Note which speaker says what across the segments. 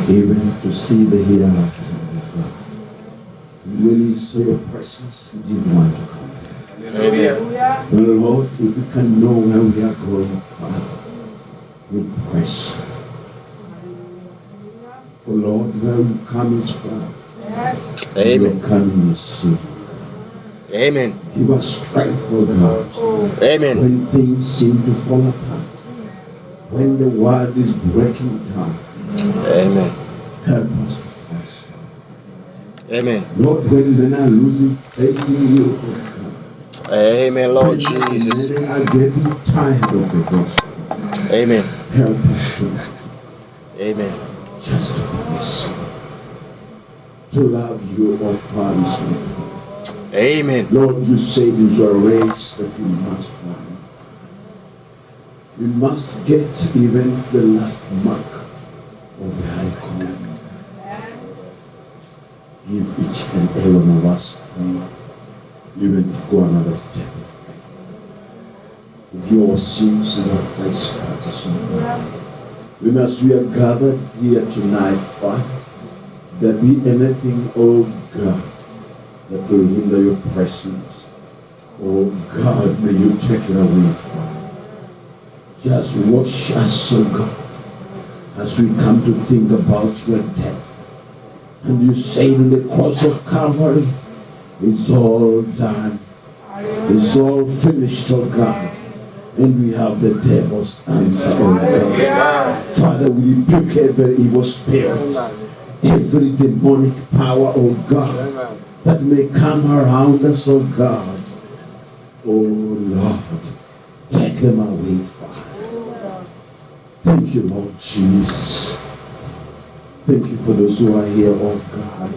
Speaker 1: Even to see the hereafter of God. When you saw your presence, you didn't want to come. Amen. Lord, if we can know where we are going, Father, we press. For Lord, where we come is far.
Speaker 2: Yes.
Speaker 1: Amen. We are coming soon.
Speaker 2: Amen.
Speaker 1: Give us strength, for God.
Speaker 2: Amen.
Speaker 1: When things seem to fall apart, when the world is breaking down,
Speaker 2: Amen.
Speaker 1: Help us to press.
Speaker 2: Amen.
Speaker 1: Lord, when men are losing faith in you,
Speaker 2: Amen, Lord Jesus.
Speaker 1: When men are getting tired of the gospel,
Speaker 2: Amen.
Speaker 1: Help us to.
Speaker 2: Amen.
Speaker 1: Just to press. To love you, O Father.
Speaker 2: Amen.
Speaker 1: Lord, you say it is a race that we must run. We must get even the last mark of the high command. Give each and every one of us strength even to go another step. Forgive our sins and our trespasses. When as we are gathered here tonight, Father, there be anything, oh God, that will hinder your presence. Oh God, may you take it away, Father. Just wash us, oh God, as we come to think about your death. And you say in the cross of Calvary, it's all done. It's all finished, oh God. And we have the devil's answer, oh God. Father, we rebuke every evil spirit, every demonic power, oh God, that may come around us, oh God. Oh Lord, take them away, Father. Thank you, Lord Jesus. Thank you for those who are here, oh God.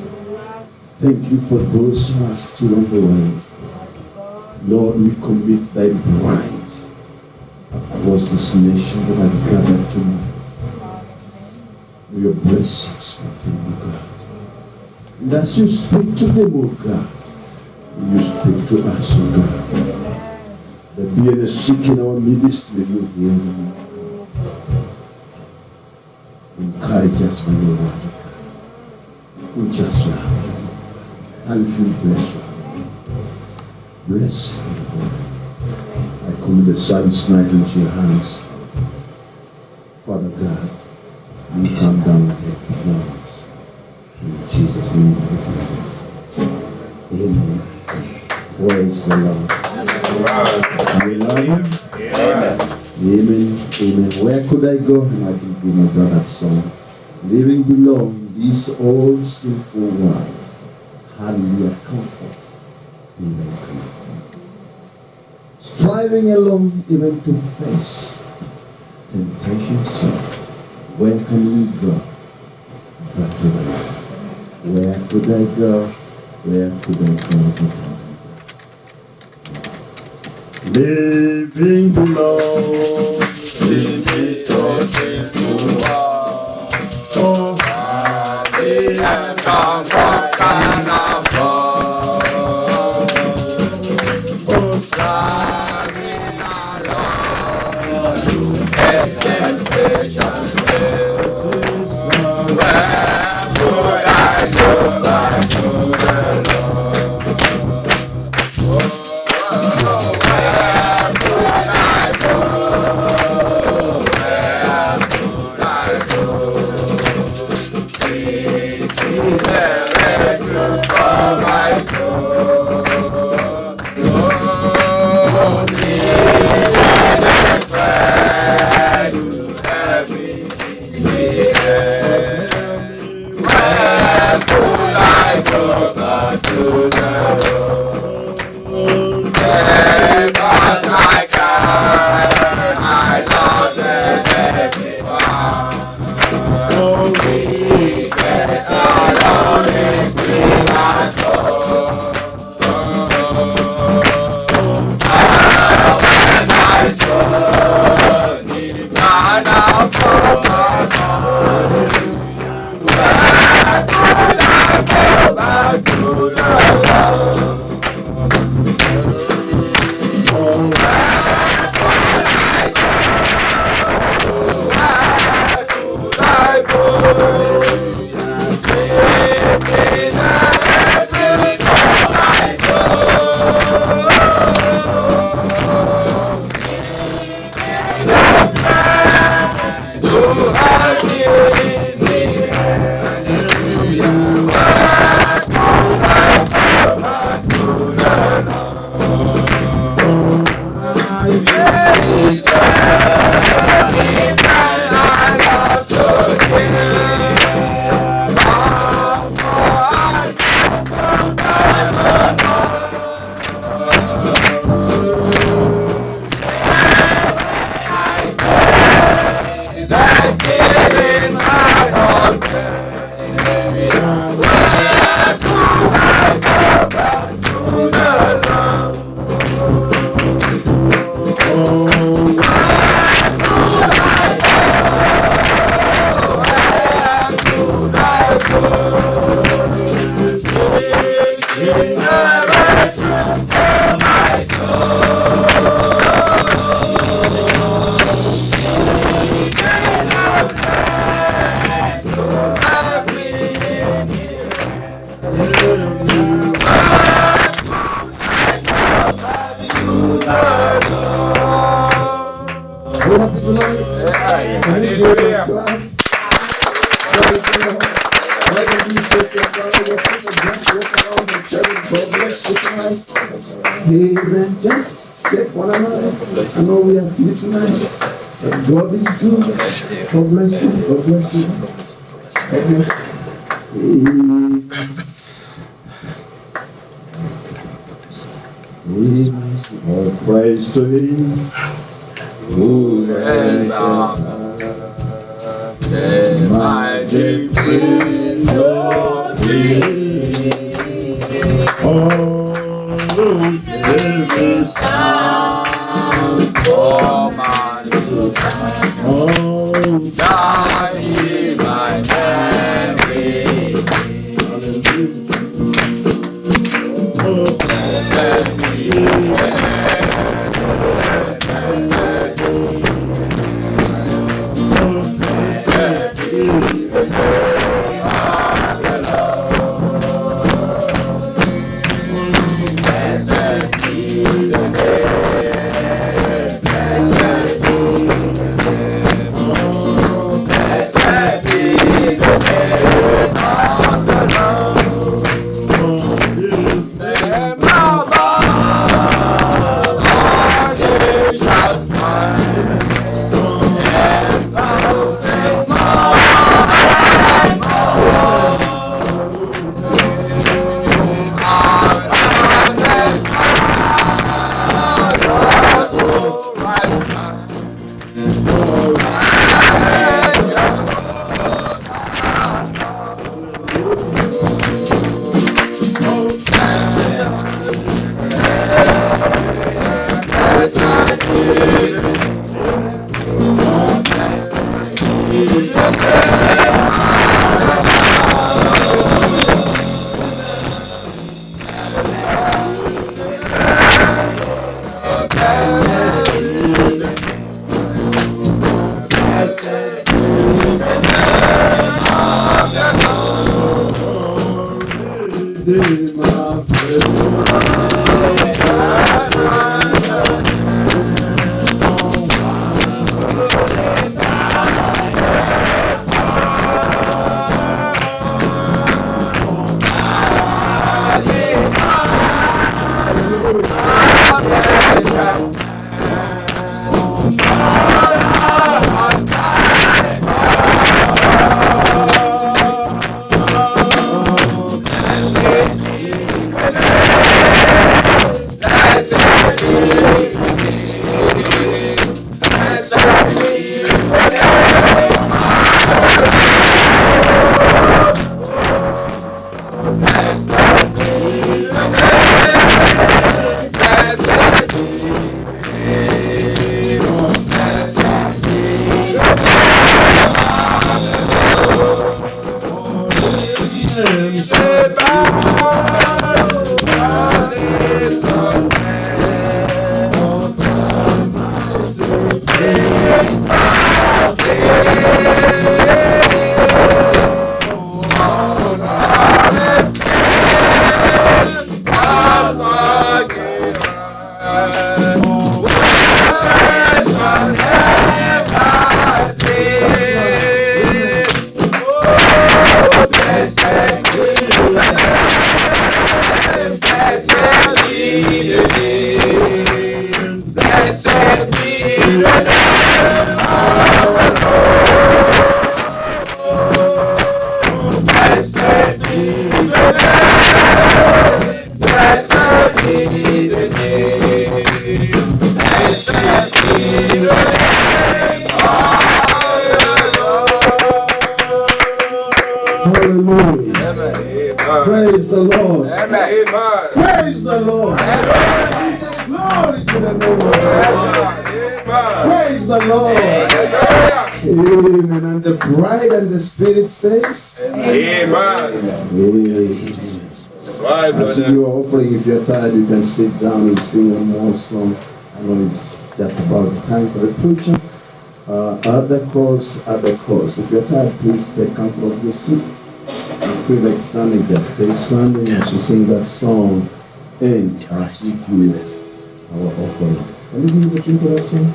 Speaker 1: Thank you for those who are still on the way. Lord, we commit thy bride across this nation that have gathered tonight. May your blessings with them, oh God. And as you speak to them, oh God, you speak to us, oh God. There be any sick in our midst, may you heal them. Encourage us by your word. We just love you. And you bless you. Bless you, Lord. I commit the service night into your hands. Father God, you come down and take the flowers. In Jesus' name, amen. Praise the Lord. Amen. Amen. Amen. Where could I go? And I can be my brother's song. Living below this old sinful world. Hallelujah. Comfort. Amen. Striving along even to face temptation. So, where can we go? But to the Lord. Where could I go? Where could I go? Living below this old sinful world. Oh, we have come from Canaan. Oh, striving along to temptation. Where could I go back to the Lord? Amen. Just take one another. I know we are here tonight. But God is good. God bless you. God bless you. God bless you. All praise to Him who reigns on the mighty Prince of Peace. All the sound for my oh, God, He my everything. Oh, let me
Speaker 3: Praise the Lord. Amen. Praise the Lord. Amen. Glory to the name of God. Praise the Lord. Amen. And the bride and the spirit says, Amen. As you are offering, if you're tired, you can sit down and sing one more song. I know it's just about the time for the preacher. At the cross. If you're tired, please take comfort of your seat. Feel like standing, just stay standing as you sing that song and as we give our offering. Can you give a tune to that song?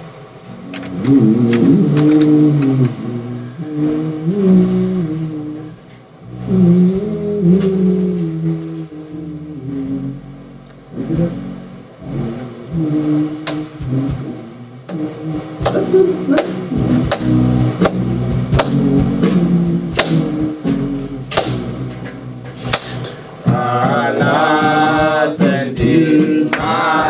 Speaker 3: That's good. Alas, indeed, my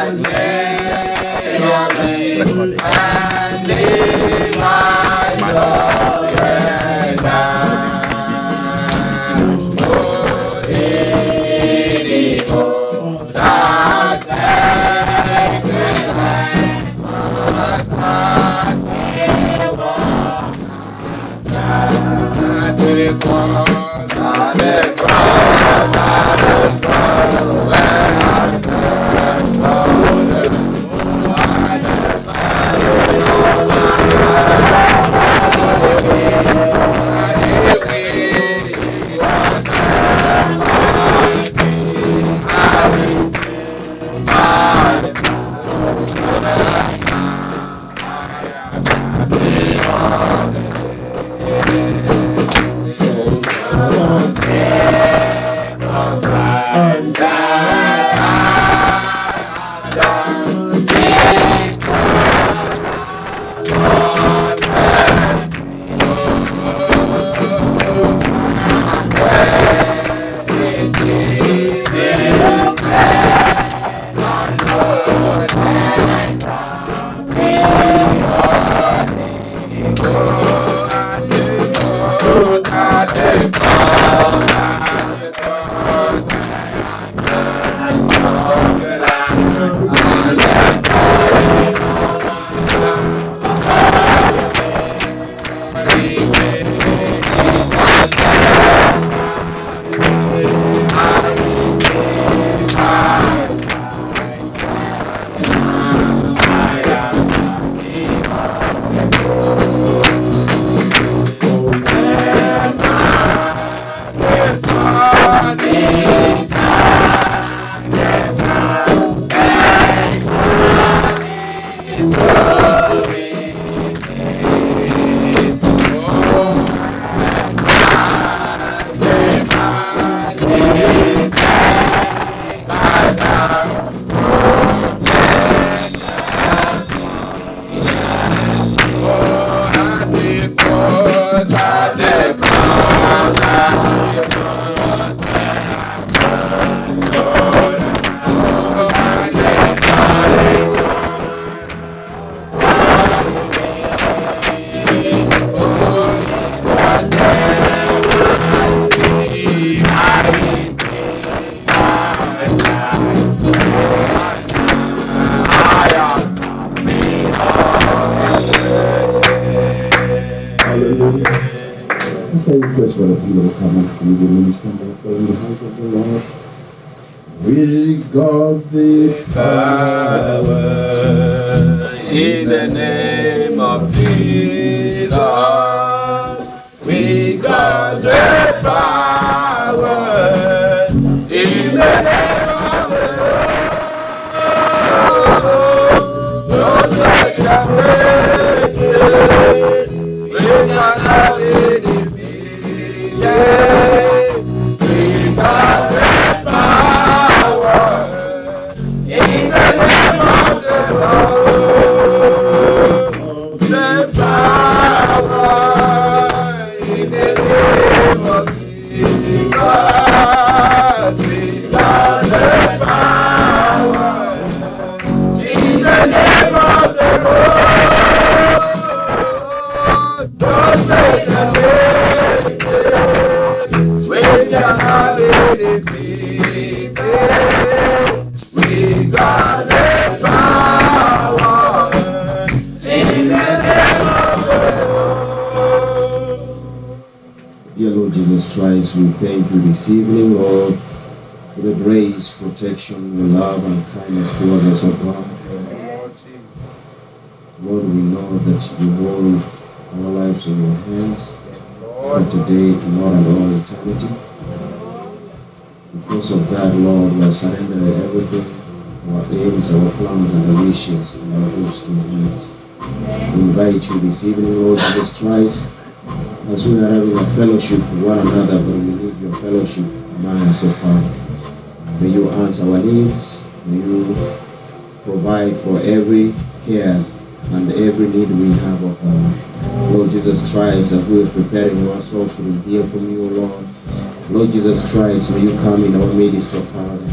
Speaker 3: That's a request for the people to come and see the minister in the house of the Lord. We got the power
Speaker 4: In the name of Jesus, we got the power. In the name of the Lord, just like the rain, we got the defeat. We got the power. In the name of the Lord, the power. In the name of Jesus, we got the power. In the name of the Lord, don't say the name. We are defeated. We got the power in the name of the Lord.
Speaker 3: Dear Lord Jesus Christ, we thank you this evening, Lord, for the grace, protection, the love, and kindness towards us, O God. Lord, we know that you hold our lives in your hands, from today, tomorrow, and all eternity. Because of that, Lord, we are surrendering everything, our aims, our plans, and our wishes, and our hopes to your needs. We invite you this evening, Lord Jesus Christ, as we are having a fellowship with one another, but we need your fellowship among us, O Father. May you answer our needs. May you provide for every care and every need we have, O Father. Lord Jesus Christ, as we are preparing ourselves to hear from you, O Lord. Lord Jesus Christ, may you come in our midst, O Father.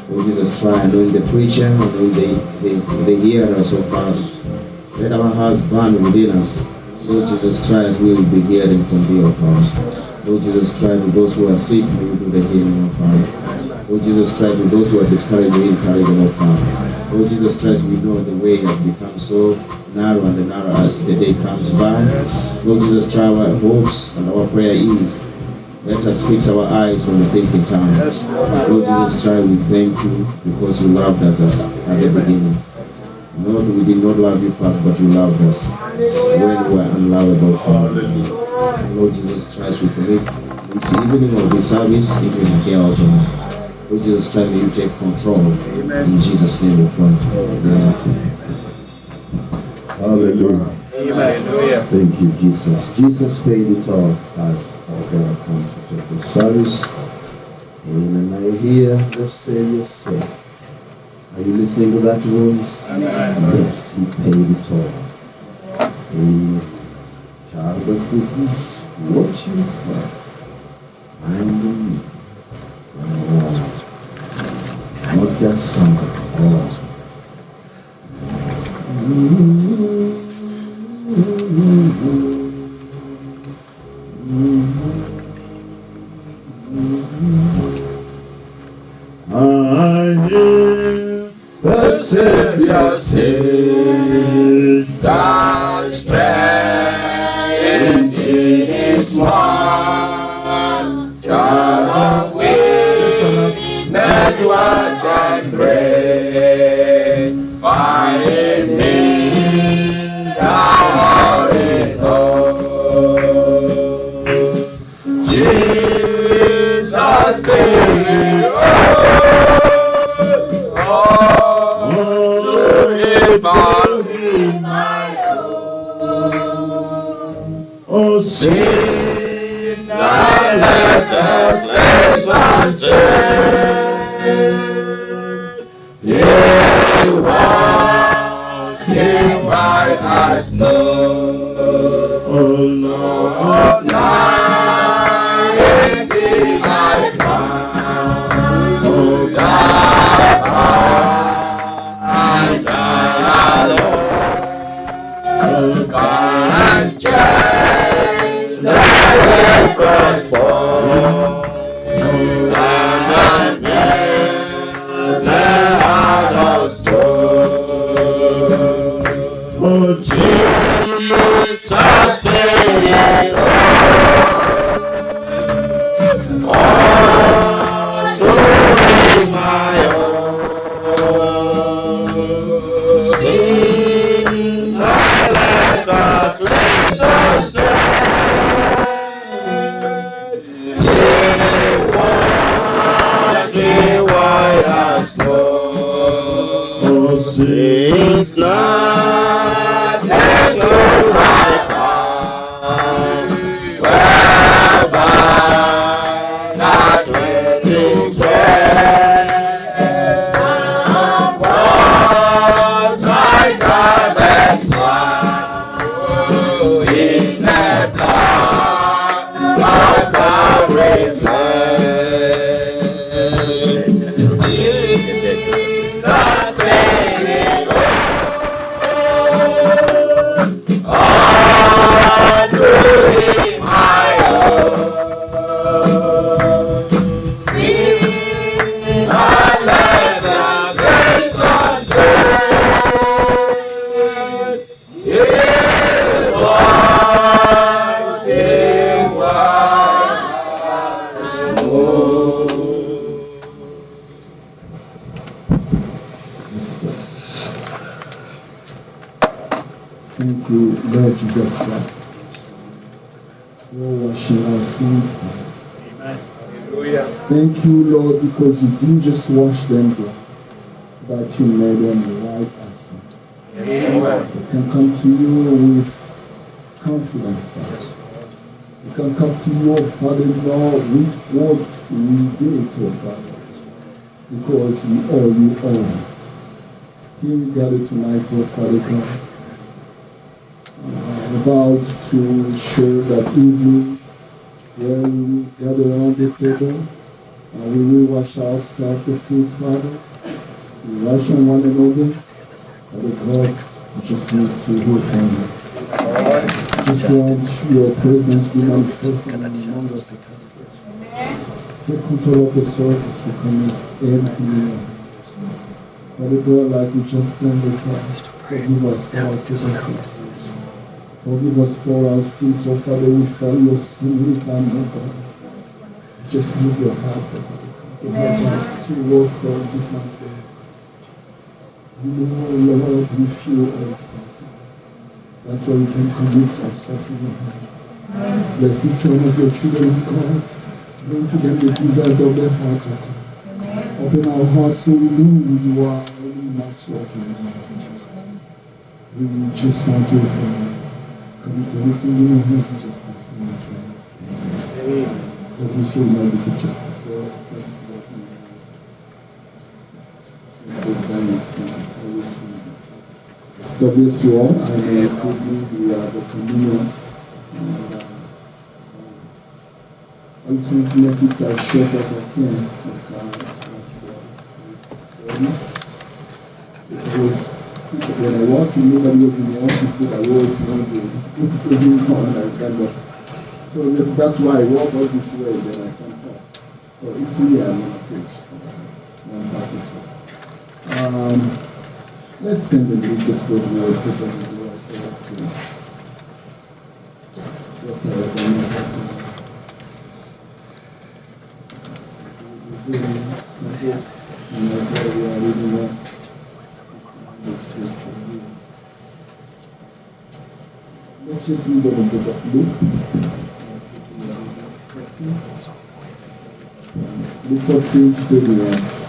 Speaker 3: Lord Jesus Christ, knowing the preacher, knowing the hearers, O Father. Let our hearts burn within us. Lord Jesus Christ, we will be hearing from thee, O Father. Lord Jesus Christ, to those who are sick, may you do the healing, O Father. Lord Jesus Christ, to those who are discouraged, may you encourage them, O Father. Lord Jesus Christ, we know the way has become so narrow and narrow as the day comes by. Lord Jesus Christ, our hopes and our prayer is, let us fix our eyes on the things in time. Lord Jesus Christ, we thank you because you loved us at the beginning. Lord, we did not love you first, but you loved us when we were unlovable. Lord Jesus Christ, we commit this evening of this service into your care of us. Lord Jesus Christ, may you take control. Amen. In Jesus' name we pray. Amen.
Speaker 1: Hallelujah.
Speaker 2: Hallelujah.
Speaker 3: Thank you, Jesus. Jesus paid it all as our God comes to take the service. Amen. I hear the Savior say, are you listening to that voice?
Speaker 2: Amen.
Speaker 3: Yes, he paid it all. Amen. Child of goodness, what you have, mind on me. Not just some, all.
Speaker 1: I hear the Savior say,
Speaker 4: Thy strength is small, child of weakness, watch and pray. Find in me thou art in all. Jesus, take
Speaker 1: oh,
Speaker 4: sin, thy letter place us dead. Yea, washing white as snow.
Speaker 1: oh Lord,
Speaker 4: Now in thee I found. Oh, God and change the records for and the heart of stone.
Speaker 1: oh
Speaker 4: Jesus, pay all to be my own. Sing thy letter, cleanse us white as snow.
Speaker 1: oh
Speaker 4: Since nothing to my heart, whereby that waiting sweat, was my garment's white in the blood of Calvary's
Speaker 3: Thank you, Lord Jesus Christ, for washing our sins.
Speaker 2: Hallelujah.
Speaker 3: Thank you, Lord, because you didn't just wash them, but you made them white as snow.
Speaker 2: Amen.
Speaker 3: We can come to you with confidence, Father. We can come to you, Father, now with what we did, oh Father, because we owe you all. Here we gather tonight, oh Father God, about to share that evening where we will gather around the table and we will wash ourselves the feet, Father. We wash on one another, Father God, we just need to hear from you. Just want your presence to manifest among us. Take control of the service, we commit everything in. Father God, like we just sang the Christ, forgive us for our trespasses. Forgive us for our sins, oh Father, we fall your sin every time, oh God. Just need your help, oh Father. Help us to walk for a different way. You know, Lord, we feel all is possible. That's why we can commit ourselves to your hand. Bless each one of your children, God. Bring to them the desires of their heart, oh God. Open our hearts so we know who you are, only much like you. We just want you to commit everything in your hands and just pass them on. Amen. God, we show you this is just before. God bless you all. I'm taking the communion. I'm trying to make it as short as I can. When I walked in, nobody was in the office that I was so that's why I walk all this way, then I can talk. So it's me I'm going to preach. One part this way. Let's stand and read this book now. Let's just read the book of Luke. Luke 14, 31.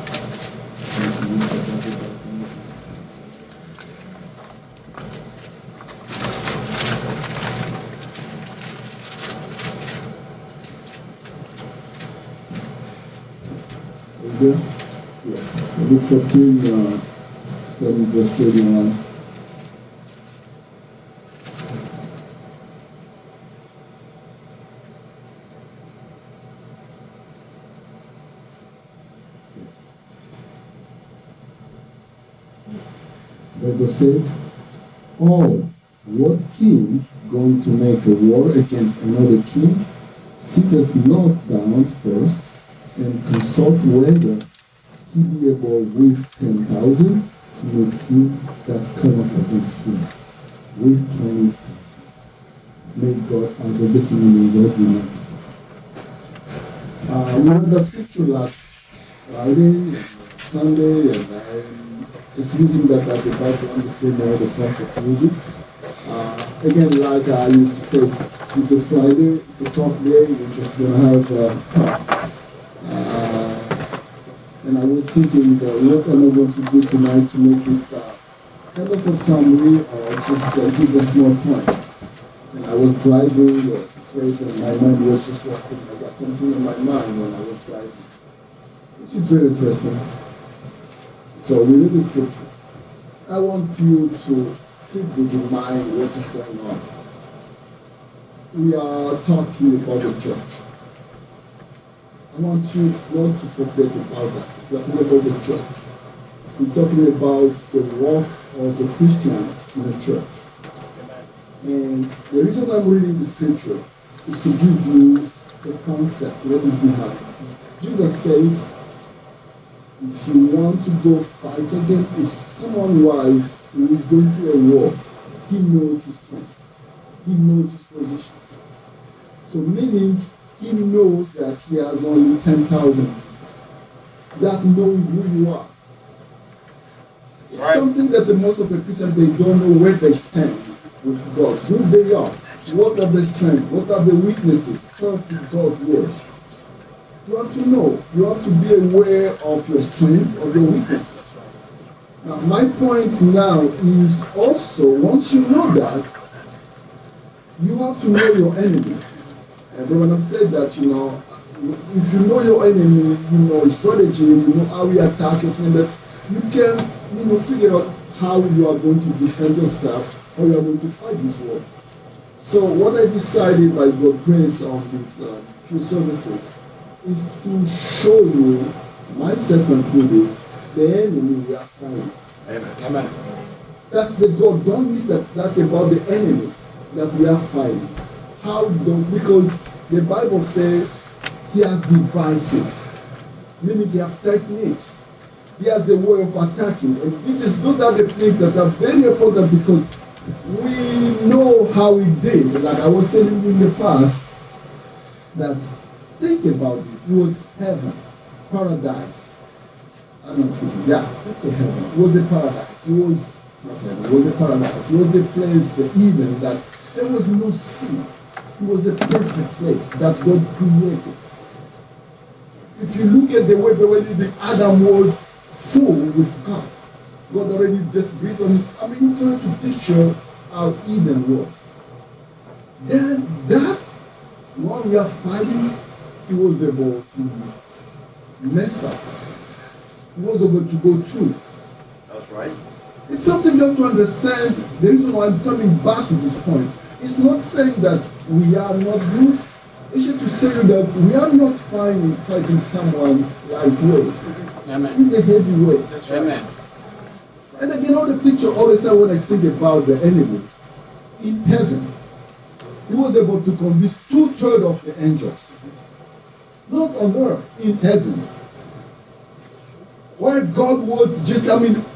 Speaker 3: Yes, Luke 14, starting verse 31. Bible said, "Oh, what king going to make a war against another king sitteth not down first and consult whether he be able with 10,000 to meet him that cometh against him with 20,000. May God, the blessing in God, be not this. We read the scripture last Friday, Sunday, and I'm just using that as a background the same way the prophet used it. Again, like I used to say, it's a Friday, it's a talk day, we're just going to have and I was thinking, what am I going to do tonight to make it kind of a summary or just give a small point. And I was driving straight and my mind was just walking. I got something in my mind when I was driving, which is very interesting. So we read the scripture. I want you to keep this in mind, what is going on. We are talking about the church. I want you not to forget about that. We're talking about the church. We're talking about the walk of the Christian in the church. And the reason I'm reading the scripture is to give you the concept, what is behind. Jesus said, if you want to go fight against if someone wise who is going to a war, he knows his strength. He knows his position. So meaning, he knows that he has only 10,000. That knowing who you are. It's right. Something that the most of the Christians, they don't know where they stand with God, who they are, what are their strengths, what are the weaknesses, trust in God's word. You have to know, you have to be aware of your strength, of your weaknesses. Now, my point now is also, once you know that, you have to know your enemy. Everyone has said that, if you know your enemy, you know his strategy, you know how he attacks it, and that you can, figure out how you are going to defend yourself, how you are going to fight this war. So what I decided by God's grace on these few services is to show you, myself included, the enemy we are fighting. Amen. That's the God. Don't miss that. That's about the enemy that we are fighting. How don't? Because the Bible says he has devices, meaning he has techniques He has the way of attacking. And those are the things that are very important because we know how he did. Like I was telling you in the past, that think about this. It was heaven, paradise. I'm not speaking. Yeah, that's a heaven. It was a paradise. It was not heaven. It was a paradise. It was a place, the Eden, that there was no sin. It was a perfect place that God created. If you look at the way the Adam was full with God, God already just breathed on it. I mean, trying to picture how Eden was. Then that one we are fighting, he was able to mess up. He was able to go through.
Speaker 2: That's right.
Speaker 3: It's something you have to understand. The reason why I'm coming back to this point, it's not saying that we are not good. It's just to say that we are not fighting someone lightweight.
Speaker 2: Amen.
Speaker 3: He's a heavyweight.
Speaker 2: That's right. Amen.
Speaker 3: And again, all the picture always time when I think about the enemy in heaven, he was able to convince 2/3 of the angels. Not on earth, in heaven. Where God was just,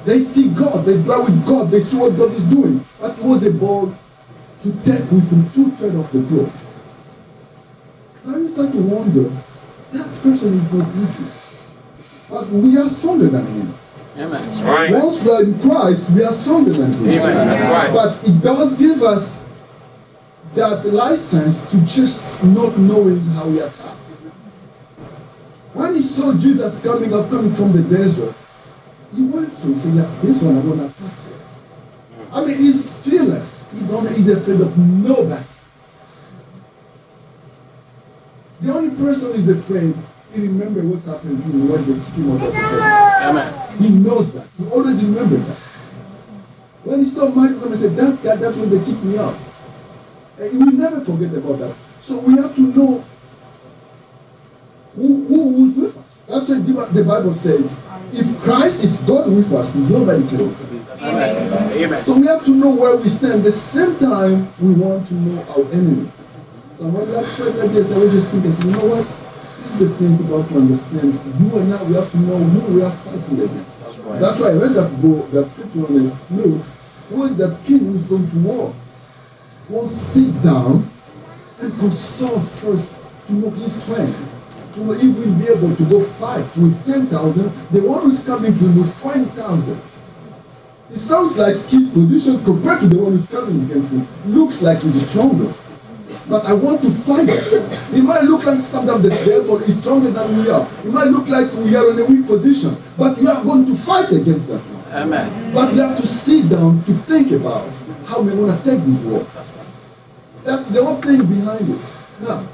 Speaker 3: they see God, they dwell with God, they see what God is doing. But he was able to take with him 2/3 of the globe. Now you start to wonder, that person is not easy. But we are stronger than him.
Speaker 2: Amen. That's right.
Speaker 3: Once we are in Christ, we are stronger than him.
Speaker 2: Amen. That's right.
Speaker 3: But it does give us that license to just not knowing how we attack. When he saw Jesus coming from the desert, he went to say, yeah, this one I'm going to attack. He's fearless. He's afraid of nobody. The only person he's afraid, he remembers what's happened to him when they kick him out of the bed.
Speaker 2: Amen.
Speaker 3: He knows that. He always remembers that. When he saw Michael come and said, that guy, that's when they kicked me out. And he will never forget about that. So we have to know who's with us. That's what the Bible says. If Christ is God with us, nobody can with us.
Speaker 2: Amen. Amen.
Speaker 3: So we have to know where we stand. At the same time, we want to know our enemy. So when we are praying like this, I will just think and say, you know what? This is the thing about to understand. You and I, we have to know who we are fighting against. That's why I read that scripture on the Luke. Who is that king who's going to war? Won't sit down and consult first to know his strength. To know if we'll be able to go fight with 10,000, the one who's coming to with 20,000. It sounds like his position compared to the one who's coming against him looks like he's stronger. But I want to fight him. It might look like sometimes the devil is stronger than we are. It might look like we are in a weak position. But we are going to fight against that one.
Speaker 2: Amen.
Speaker 3: But we have to sit down to think about how we're going to take this war. That's the whole thing behind it. Now,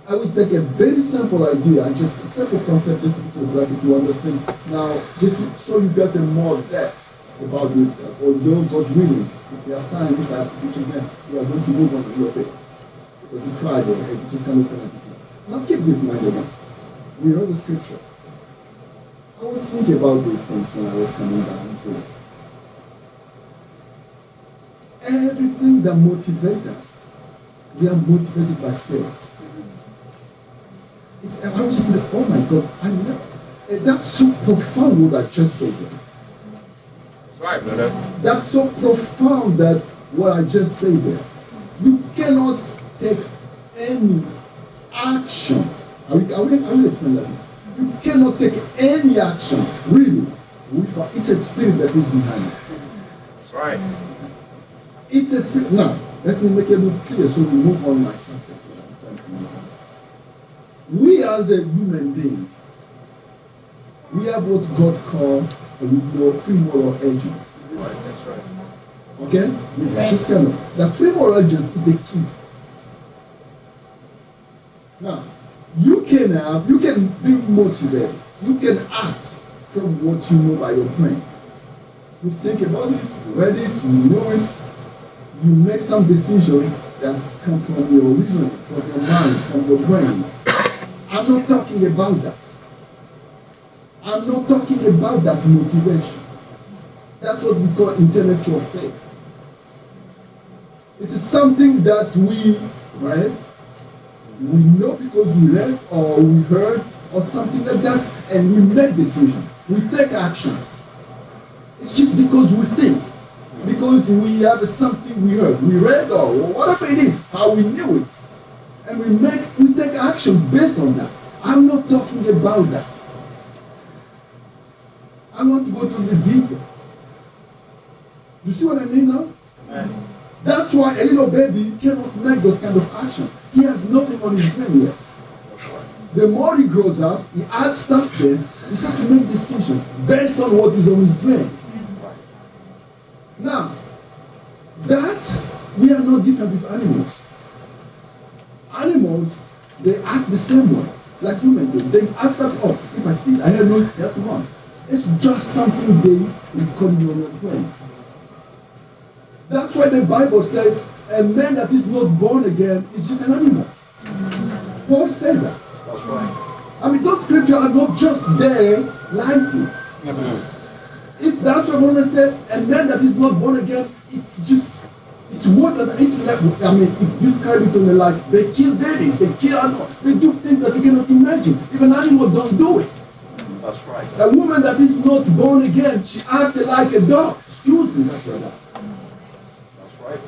Speaker 3: I will take a very simple idea and just a simple concept just to grab it to understand. Now, just so you get a more depth about this, although God willing, if you have time, if I have to teach again, we are going to move on a little bit. Because it's Friday, right? We just cannot connect it. Now keep this in mind again. We read the scripture. I was thinking about these things when I was coming down. Everything that motivates us, we are motivated by spirit. I was thinking, oh my God, I know. That's so profound what I just said there.
Speaker 2: That's right, brother.
Speaker 3: That's so profound that what I just said there. You cannot take any action. I will explain that. You cannot take any action, really. It's a spirit that is behind it.
Speaker 2: That's right.
Speaker 3: It's a spirit. Now, let me make it look clear so we move on my subject. We as a human being, we have what God calls free moral agents.
Speaker 2: Right, that's right.
Speaker 3: Okay? This is just kind of, that free moral agent is the key. Now, you can be motivated. You can act from what you know by your brain. You think about it, you read it, you know it, you make some decision that come from your reason, from your mind, from your brain. I'm not talking about that. I'm not talking about that motivation. That's what we call intellectual faith. It is something that we read, we know because we read or we heard or something like that, and we make decisions. we take actions, it's just because we think. Because we have something we read or whatever it is, how we knew it. And we take action based on that. I'm not talking about that. I want to go to the deeper. You see what I mean now?
Speaker 2: Amen.
Speaker 3: That's why a little baby cannot make those kind of action. He has nothing on his brain yet. The more he grows up, he adds stuff there, he starts to make decisions based on what is on his brain. Now, that we are not different with animals. Animals, they act the same way, like human beings. They ask that, oh, if I see it, I hear noise, I have to run. It's just something they record on your brain. That's why the Bible said, a man that is not born again is just an animal. Paul said that.
Speaker 2: That's right.
Speaker 3: I mean, those scriptures are not just there lightly. If that's what Moses said, a man that is not born again, it's worse than it's like, I mean, it describes it in like they kill babies, they kill animals, they do things that you cannot imagine. Even animals don't do it.
Speaker 2: That's right.
Speaker 3: A woman that is not born again, she acted like a dog. Excuse me, that's right.
Speaker 2: That's right.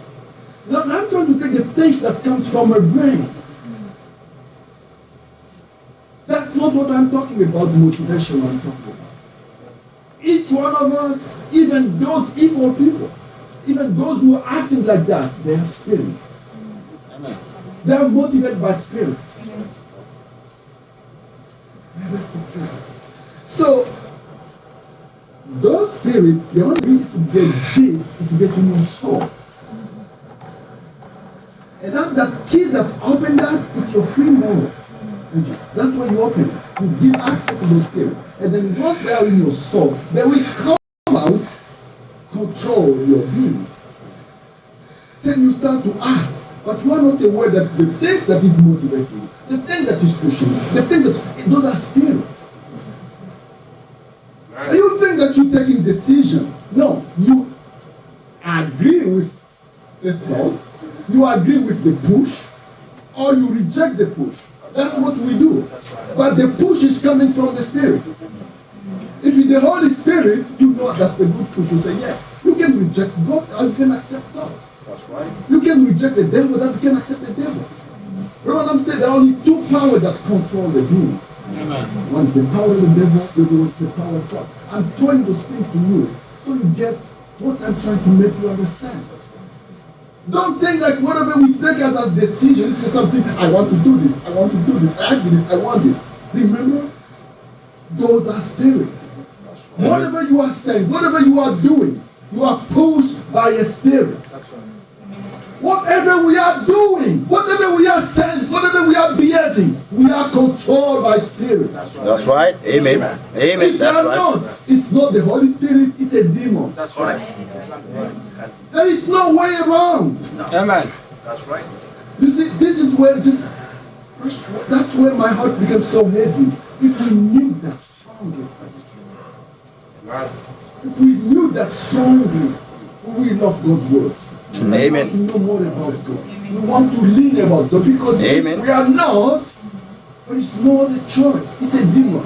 Speaker 3: Now I'm trying to take the things that comes from her brain. That's not what I'm talking about, the motivation I'm talking about. Each one of us, even those evil people, even those who are acting like that, they are spirit.
Speaker 2: Amen.
Speaker 3: They are motivated by spirit. Never forget. So, those spirits, the only way to get deep is to get in your soul. And that key that open that, it's your free will. That's why you open it. You give access to those spirits. And then once they are in your soul, they will come out, control your being. Then you start to act. But you are not aware that the things that is motivating you, the thing that is pushing you, the thing that, those are spirits.
Speaker 2: Right.
Speaker 3: And you think that you're taking decision. No, you agree with the thought, you agree with the push, or you reject the push. That's what we do. But the push is coming from the Spirit. If it's the Holy Spirit, you know that's the good push. You say yes. You can reject God, or you can accept God.
Speaker 2: That's right.
Speaker 3: You can reject the devil, that you can accept the devil. Remember what I'm saying? There are only two powers that control the being.
Speaker 2: Amen.
Speaker 3: One is the power of the devil, the other is the power of God. I'm throwing those things to you so you get what I'm trying to make you understand. Don't think like whatever we take as a decision, this is something, I want to do this, I want to do this, I agree this, I want this. Remember, those are spirits. Whatever you are saying, whatever you are doing, you are pushed by a spirit.
Speaker 2: That's right.
Speaker 3: Whatever we are doing, whatever we are saying, whatever we are behaving, we are controlled by spirit.
Speaker 4: That's right. Amen. Amen.
Speaker 3: If they
Speaker 4: That's
Speaker 3: are
Speaker 4: right.
Speaker 3: not, it's not the Holy Spirit, it's a demon.
Speaker 2: That's right.
Speaker 3: There is no way around.
Speaker 2: Amen. That's right.
Speaker 3: You see, this is where that's where my heart becomes so heavy. If we knew that strongly,
Speaker 2: Right.
Speaker 3: if we knew that strongly, we love God's word. We want to
Speaker 4: Amen.
Speaker 3: know more about God. We want to learn about God because
Speaker 4: Amen.
Speaker 3: if we are not, there is no other choice. It's a demon.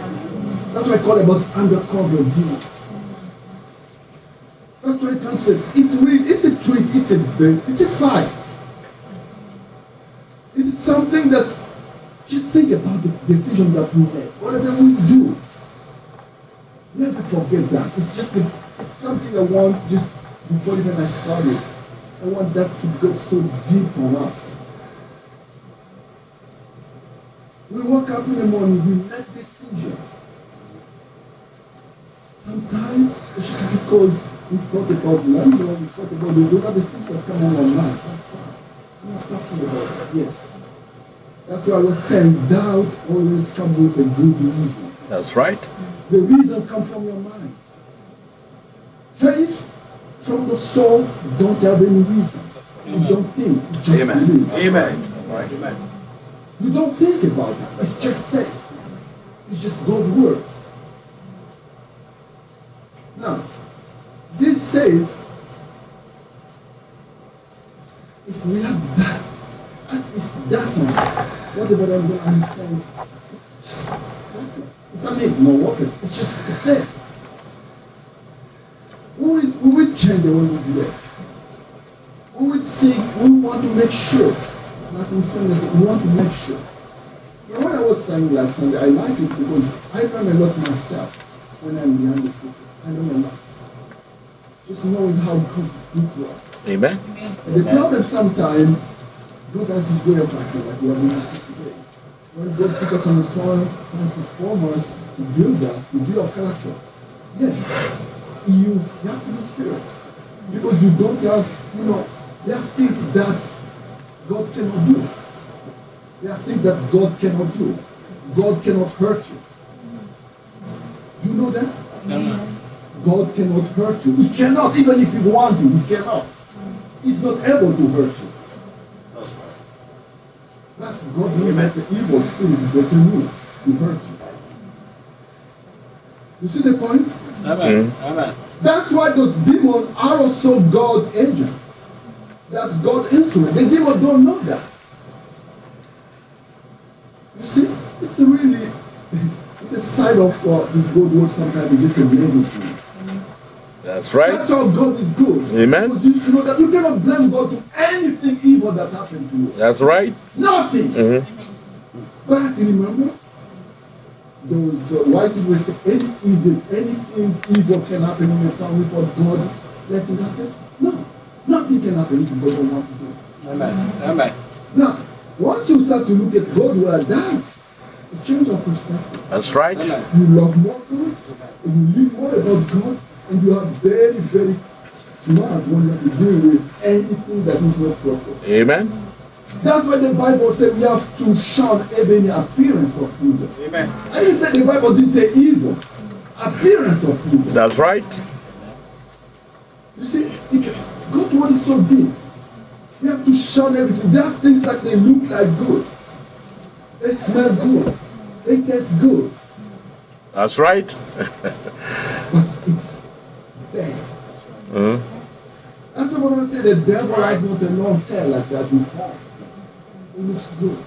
Speaker 3: That's why I call it about undercover demons. That's why I can say it's a tweet, it's a fight. It is something that just think about the decision that we make. Whatever we do, never forget that. It's something I want just before even I started. I want that to go so deep on us. We wake up in the morning, we make decisions. Sometimes it's just because we thought about money or we thought about it. Those are the things that come on our minds. I'm not talking about that, yes. That's why I was saying doubt always comes with a good reason.
Speaker 4: That's right.
Speaker 3: The reason comes from your mind. Faith from the soul don't have any reason. You don't think, you just
Speaker 4: Amen.
Speaker 3: believe.
Speaker 2: Amen. Right. Amen.
Speaker 3: You don't think about it. It's just faith. It's just God's word. Now, this says, if we have that, at least that one, whatever I'm saying, it's just worthless. It's no worthless. It's there. We will change the way we do it. We will seek, we want to make sure. Like we said, we want to make sure. Now, when I was saying last Sunday, I like it because I learn a lot myself when I'm behind the speaker. I learn a lot. Just knowing how God speaks to us.
Speaker 4: Amen.
Speaker 3: And the problem sometimes, God has his way of acting, like we are going to see today. When God puts us on the throne to form us, to build us, to build our character. Yes, you have to use spirit. Because you don't have, there are things that God cannot do. There are things that God cannot do. God cannot hurt you. Do you know that?
Speaker 2: No.
Speaker 3: God cannot hurt you. He cannot, even if he wanted, he cannot. He's not able to hurt you.
Speaker 2: That's right.
Speaker 3: But God will let the evil spirit that's in you to hurt you. You see the point?
Speaker 2: Amen. Amen.
Speaker 3: That's why those demons are also God's agent. That's God's instrument. The demons don't know that. You see, it's a side of this good word sometimes it's just a medicine.
Speaker 4: That's right.
Speaker 3: That's how God is good.
Speaker 4: Amen.
Speaker 3: Because you should know that you cannot blame God to anything evil that happened to you.
Speaker 4: That's right.
Speaker 3: Nothing.
Speaker 4: Mm-hmm.
Speaker 3: But remember, those white people say, is there anything evil can happen in your town before God let it happen? No. Nothing can happen if God don't want to do it.
Speaker 2: Amen. Amen.
Speaker 3: Now, once you start to look at God like that, it changes our perspective.
Speaker 4: That's right.
Speaker 2: Amen.
Speaker 3: You love more God, and you live more about God, and you are very, very smart when you have to deal with anything that is not proper.
Speaker 4: Amen.
Speaker 3: That's why the Bible said we have to shun any appearance of evil.
Speaker 2: Amen.
Speaker 3: And he said the Bible didn't say evil, appearance of evil.
Speaker 4: That's right.
Speaker 3: You see, God's word is so deep. We have to shun everything. There are things that they look like good. They smell good. They taste good.
Speaker 4: That's right.
Speaker 3: But it's bad.
Speaker 4: Mm-hmm.
Speaker 3: That's what I say. The devil has not a long tail like that before. It looks good.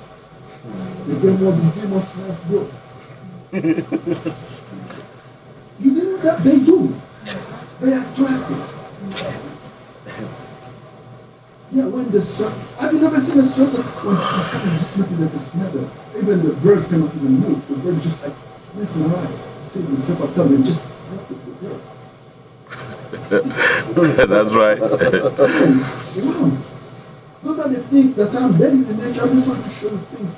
Speaker 3: The devil of the demon smells good. You didn't know that? They do. They are attractive. Yeah, when the sun, have you never seen a sun that when you come and just looking at the smell, even the bird cannot even move. The bird just like, that's my eyes. See the zipper come and just look at the bird.
Speaker 4: That's right.
Speaker 3: Wow. Those are the things that are embedded in nature. I'm just trying to show you things.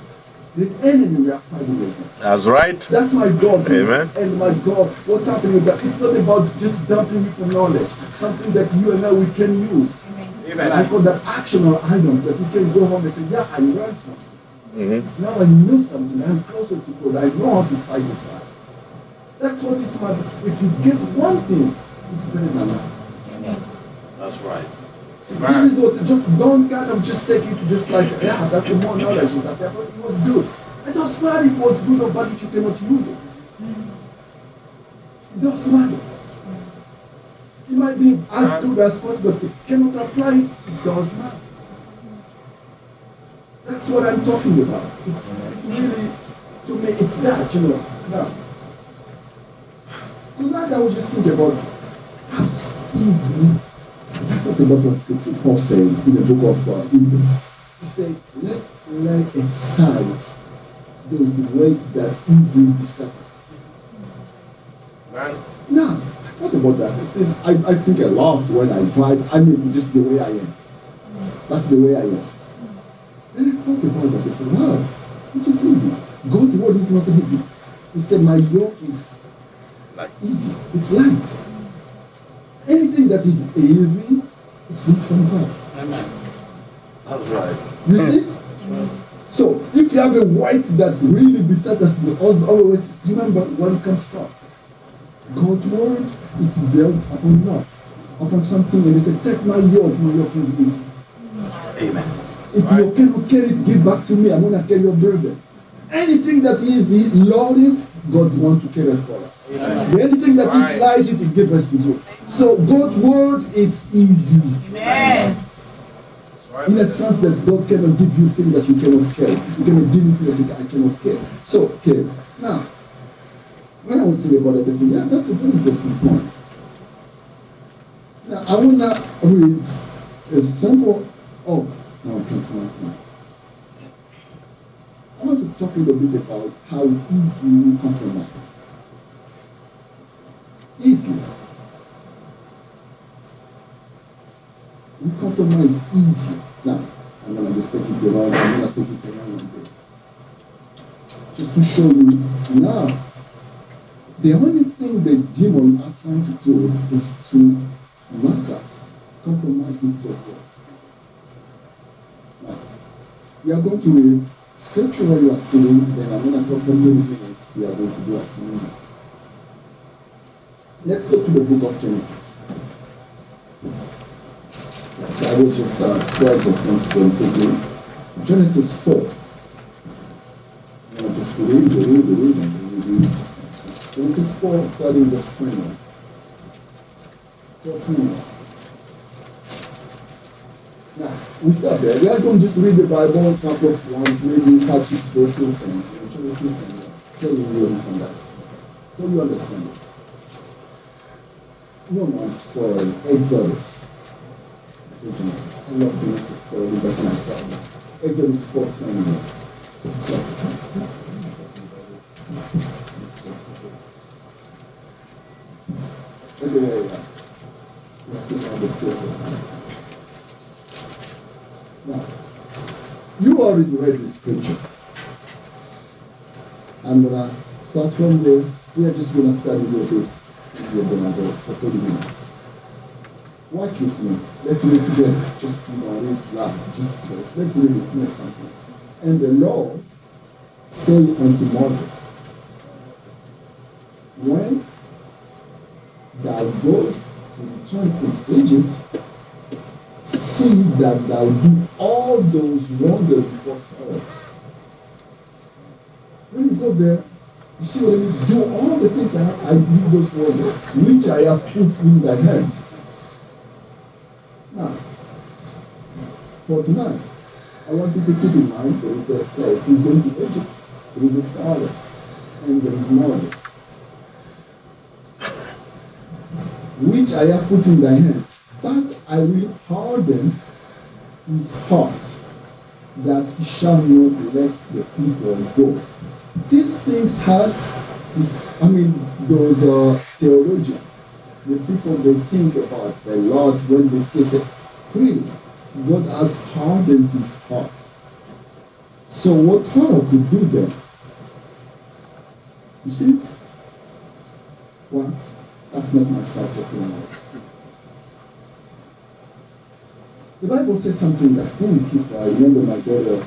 Speaker 3: The enemy we are fighting with.
Speaker 4: That's right.
Speaker 3: That's my God.
Speaker 4: Amen.
Speaker 3: And my God, what's happening with that? It's not about just dumping with the knowledge. Something that you and I we can use.
Speaker 2: Amen.
Speaker 3: I call that actionable items that we can go home and say, yeah, I learned something.
Speaker 4: Mm-hmm.
Speaker 3: Now I know something. I'm closer to God. I know how to fight this fight. That's what it's about. If you get one thing, it's better than that.
Speaker 2: Amen. That's right.
Speaker 3: See, this is what, just don't kind of just take it to just like, yeah, that's the more knowledge. That's it was good. It doesn't matter if it was good or bad if you cannot use it. It doesn't matter. It might be as good as possible, but if you cannot apply it, it does matter. That's what I'm talking about. It's really, to me, it's that, Now, tonight I was just thinking about how easy. I thought about what Scripture Paul says in the book of Hebrews. He said, let lay aside those weight that easily beset us.
Speaker 2: Right.
Speaker 3: Now, I thought about that. I think a lot when I drive. I mean, just the way I am. That's the way I am. And I thought about that. I said, wow, which is easy. God's word is not heavy. He said, my yoke is easy. It's light. Anything that is heavy, it's not from God.
Speaker 2: Amen. That's right.
Speaker 3: You see? So, if you have a weight that really beset us, the husband, remember where it comes from. God's word, it's built upon love, upon something, and he said, take my yoke is easy.
Speaker 2: Amen.
Speaker 3: If you cannot carry it, give back to me. I'm going to carry your burden. Anything that is easy, Lord, God wants to carry it for us.
Speaker 2: Amen.
Speaker 3: Anything that is light, it gives us to do. So God's word, it's easy.
Speaker 5: Amen.
Speaker 3: In a sense that God cannot give you things that you cannot carry. You cannot give me things that I cannot carry. So, okay. Now, when I was thinking about it, I said, yeah, that's a very interesting point. Now, I want to read a simple. Oh, no, I can't find it. I want to talk a little bit about how easily we compromise. Easily. We compromise easily. Now, I'm going to just take it around. I'm going to take it around a bit. Just to show you now, the only thing the demons are trying to do is to knock us, compromise with God. Now, we are going to read scripture while you are sitting, then I'm going to talk for 20 minutes. We are going to do it. Let's go to the book of Genesis. So I will just try just once quickly. Genesis 4. I'm going to just read. Genesis 4, starting verse 21. 4:21. Now, we start there. We are going to just read the Bible, a couple of ones, maybe 5, 6 verses, and Genesis, and tell you where from that. So you understand it. No, I'm sorry. Exodus. I say Genesis. I love Genesis 4, but can I start now? Exodus 4:21. Okay, now, you already read the scripture. I'm going to start from there. We are just going to study a little bit. We are going to go for 30 minutes. Watch with me. Let's read together. Just, read loud. Let's read it. Make something. And the Lord said unto Moses, when thou goest to return to Egypt, see that thou do all those wonders before Pharaoh. When you go there, you see what I mean? Do all the things I do those wonders, which I have put in thy hand. Now, for tonight, I want you to keep in mind there is a place. He's going to Egypt. There is a Pharaoh, and there is Moses, which I have put in thy hand. But I will harden his heart, that he shall not let the people go. These things has, those theologians, the people they think about the Lord when they say, really, God has hardened his heart. So what Pharaoh could do then? You see? Well, that's not my subject anymore. The Bible says something I think, if I remember my brother,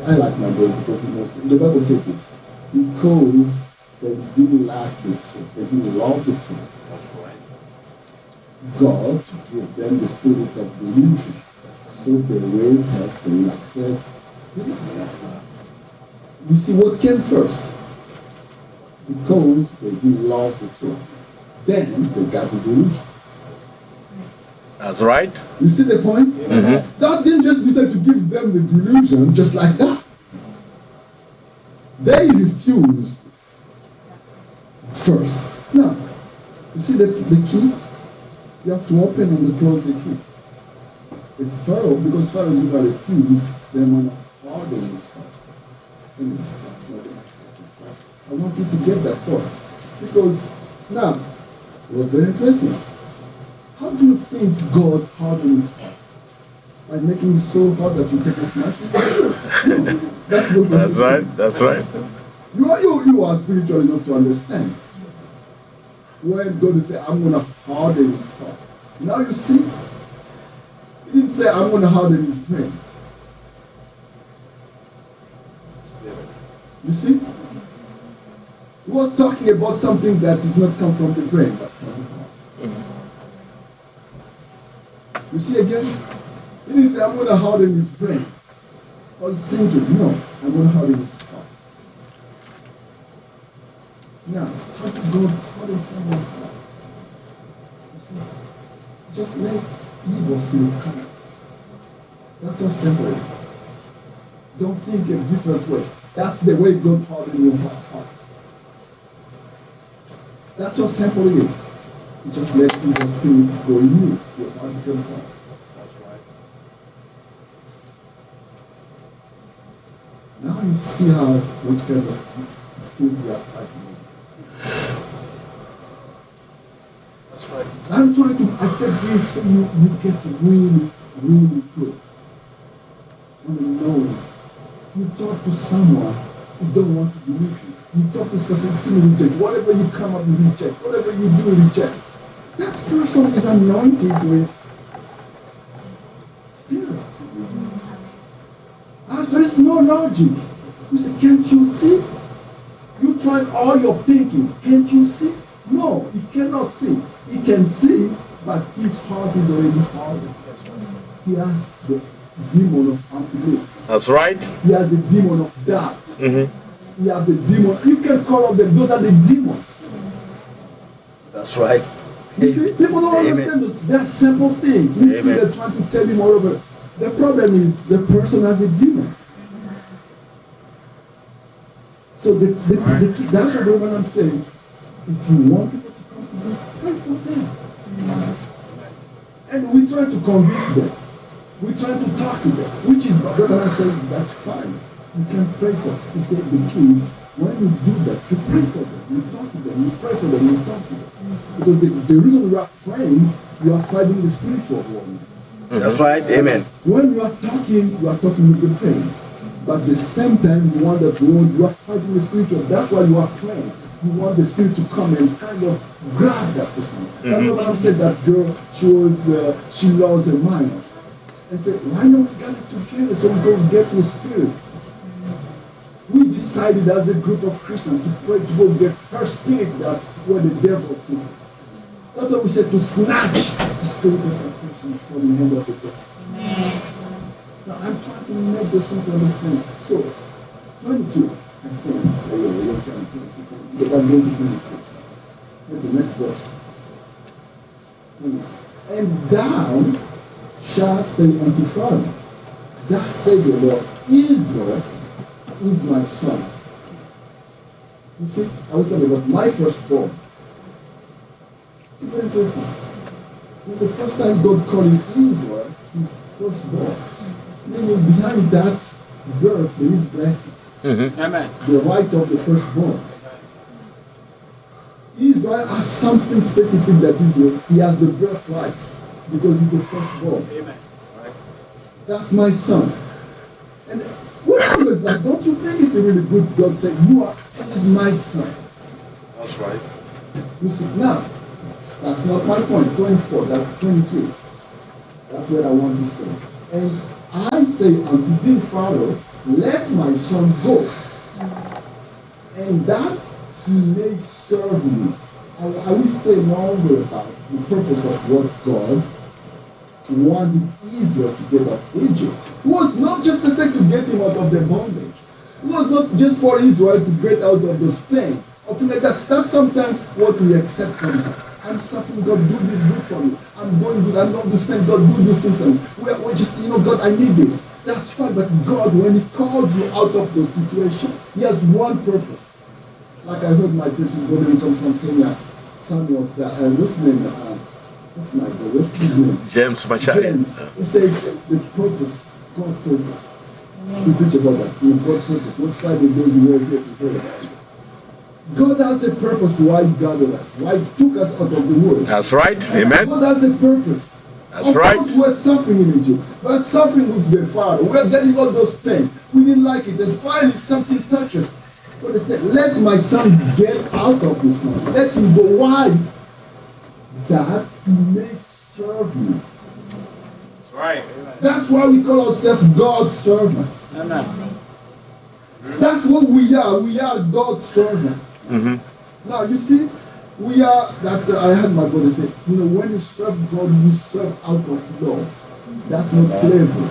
Speaker 3: I like my brother because the Bible says this, because they didn't like the truth, they didn't love the truth.
Speaker 2: That's right.
Speaker 3: God gave them the spirit of delusion, so they will take, they will accept. You see what came first? Because they didn't love the truth. Then they got the delusion.
Speaker 2: That's right.
Speaker 3: You see the point? Mm-hmm. God didn't just decide to give them the delusion just like that. They refused first. Now, you see the key? You have to open and close the key. The Pharaoh, because Pharaoh is going to refuse, then when harden his heart. Anyway, that's not the next step. I want you to get that thought. Because now, it was very interesting. How do you think God hardened his heart? By making it so hard that you take a smash? No, that's
Speaker 2: right. That's right.
Speaker 3: You are spiritual enough to understand. When God is saying, I'm going to harden his heart. Now you see, he didn't say, I'm going to harden his brain. You see? He was talking about something that is not come from the brain, but from the heart. You see again? He didn't say, I'm going to harden his brain. I was thinking, no, I'm going to harden his heart. Now, how did God harden someone's heart? You see? Just let evil spirit come. That's how simple it is. Don't think a different way. That's the way God hardened your heart. That's how simple it is. You just let the Spirit go in you. Your heart becomes one.
Speaker 2: That's right.
Speaker 3: Now you see how which kind of spirit we are fighting.
Speaker 2: That's right.
Speaker 3: I'm trying to attack this so you get really, really good. When you know it. You talk to someone who don't want to believe you. You talk to someone who reject. Whatever you come up, you reject. Whatever you do, reject. That person is anointed with spirit. As there is no logic. You say, can't you see? You tried all your thinking. Can't you see? No, he cannot see. He can see, but his heart is already hardened. He has the demon of unbelief.
Speaker 2: That's right.
Speaker 3: He has the demon of doubt.
Speaker 2: Mm-hmm.
Speaker 3: He has the demon. You can call up them. Those are the demons.
Speaker 2: That's right.
Speaker 3: You see, people don't understand this. They're simple things. You see, they're trying to tell him all over. The problem is the person has a demon. So the key, that's what I'm saying. If you want people to come to you, pray for them. And we try to convince them. We try to talk to them, which is what I'm saying. That's fine. You can pray for them. He said the key is when you do that, you pray for them, you talk to them, you pray for them, you talk to them. Because the reason you are praying, you are fighting the spiritual war.
Speaker 2: That's right. Amen.
Speaker 3: When you are talking with the pain. But at the same time, you want that you are fighting the spiritual. That's why you are praying. You want the spirit to come and kind of grab that person. That's what I'm saying. That girl, she lost her mind. And said, why not we get it together so we go get the spirit? We decided as a group of Christians to pray to go get her spirit that where the devil took. That's what we said, to snatch the spirit of that person from the hand of the devil. Now I'm trying to make those people understand. So, 22. Because I'm going to 22. That's the next verse. 22. And thou shalt say unto Pharaoh, thus saith the Lord, Israel is my son. You see, I was talking about my firstborn. It's very interesting. This is the first time God calling Israel his firstborn. Meaning behind that birth there is blessing.
Speaker 2: Mm-hmm.
Speaker 4: Amen.
Speaker 3: The right of the firstborn. Israel has something specific that Israel, he has the birthright because he's the firstborn.
Speaker 4: Amen.
Speaker 3: That's my son. And what is that? Don't you think it's a really good God saying, this is my son?
Speaker 2: That's right.
Speaker 3: You see, now, that's not my point. 24, that's 22. That's where I want this thing. And I say unto thee, Pharaoh, let my son go, and that he may serve me. I will stay longer about the purpose of what God wanted Israel to get out of Egypt. It was not just the sake to get him out of the bondage. It was not just for Israel to get out of the pain. Or to like that. That's sometimes what we accept from him. I'm suffering, God, do this good for me. I'm going good, I'm going to spend, God, do these things for me. We're just, God, I need this. That's fine, but God, when he called you out of the situation, he has one purpose. Like I heard my person brother come from Kenya, Samuel, what's his name? What's his name?
Speaker 2: James Machari.
Speaker 3: James. He says the purpose, God's purpose. He preach about that. God's purpose. What's Friday days we were here to pray about it. God has a purpose why he gathered us, why he took us out of the world.
Speaker 2: That's right. Amen.
Speaker 3: God has a purpose.
Speaker 2: That's right.
Speaker 3: Of course, we're suffering in Egypt. We're suffering with the Pharaoh. We're getting all those pain. We didn't like it. And finally, something touches. God said, let my son get out of this country. Let him go. Why? That he may serve me.
Speaker 4: That's right.
Speaker 3: That's why we call ourselves God's servants.
Speaker 4: Amen.
Speaker 3: That's what we are. We are God's servants.
Speaker 2: Mm-hmm.
Speaker 3: Now, you see, we are, I heard my brother say, when you serve God, you serve out of love. That's not slavery.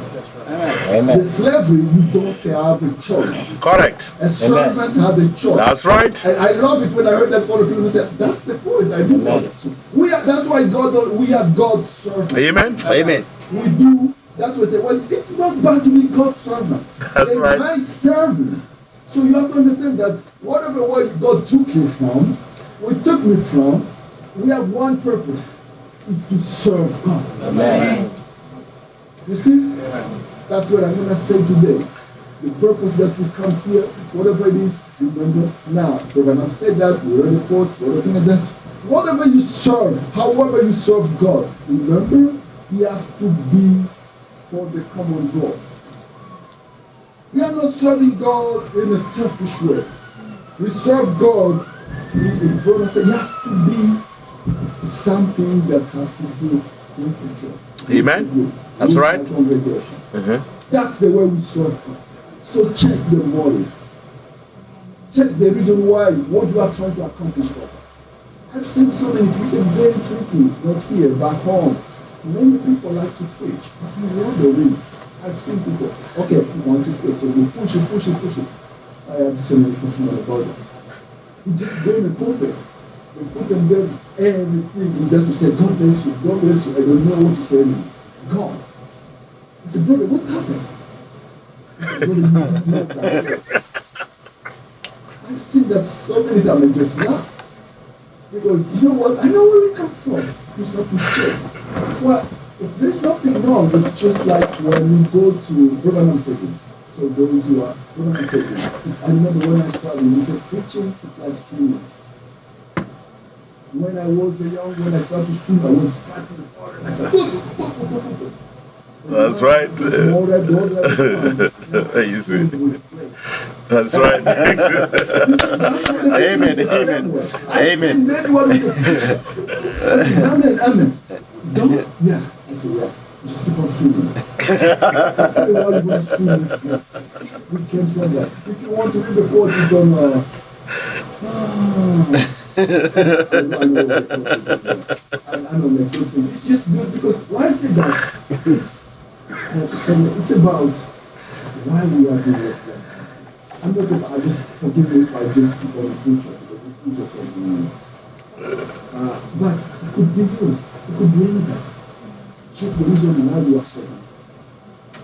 Speaker 4: Amen.
Speaker 3: The slavery, you don't have a choice.
Speaker 2: Correct.
Speaker 3: A servant has a choice.
Speaker 2: That's right.
Speaker 3: And I love it when I heard that one of people say, that's the point. I do love it. So that's why we are God's servants.
Speaker 2: Amen.
Speaker 4: Amen.
Speaker 3: We do, that's what they say, well, it's not bad to be God's servant.
Speaker 2: That's right.
Speaker 3: My servant. So you have to understand that whatever way God took you from, we took me from, we have one purpose, is to serve God.
Speaker 4: Amen.
Speaker 3: You see? That's what I'm going to say today. The purpose that we come here, whatever it is, remember now. When I said that, we read the quote, we're looking at that. Whatever you serve, however you serve God, remember, you have to be for the common goal. We are not serving God in a selfish way. We serve God, in brother said, you have to be something that has to do with the job.
Speaker 2: Amen. That's right.
Speaker 3: That's the way we serve God. So check the motive. Check the reason why, what you are trying to accomplish. I've seen so many things, very tricky, not here, back home. Many people like to preach, but you wonder, I've seen people, okay, you want to preach, and you push it. I have so many testimonies about it. He just go in the pulpit. They put them there, everything, and just to say, God bless you, God bless you. I don't know what to say anymore. God. I said, brother, what's happened? I've seen that so many times and just laugh. Because you know what? I know where we come from. You have to say. Well, there's nothing wrong. It's just like when you go to Brother Seconds. So those who are Brother Seconds. I remember when I started, he said, preaching is like singing. When I was young, when I started to swim, I was practicing like
Speaker 2: That's right. Easy. That's right.
Speaker 4: Amen. Amen.
Speaker 3: Amen. Don't, yeah. I said, yeah. Just keep on swimming. We came from that. If you want to read the quote, you don't I know those things. It's just good because why is it that it's about why we are doing it. I'm not about, I just forgive me if I just keep on preaching because it's easier for me. But it could be you. It could be anybody. Check the reason why you are serving.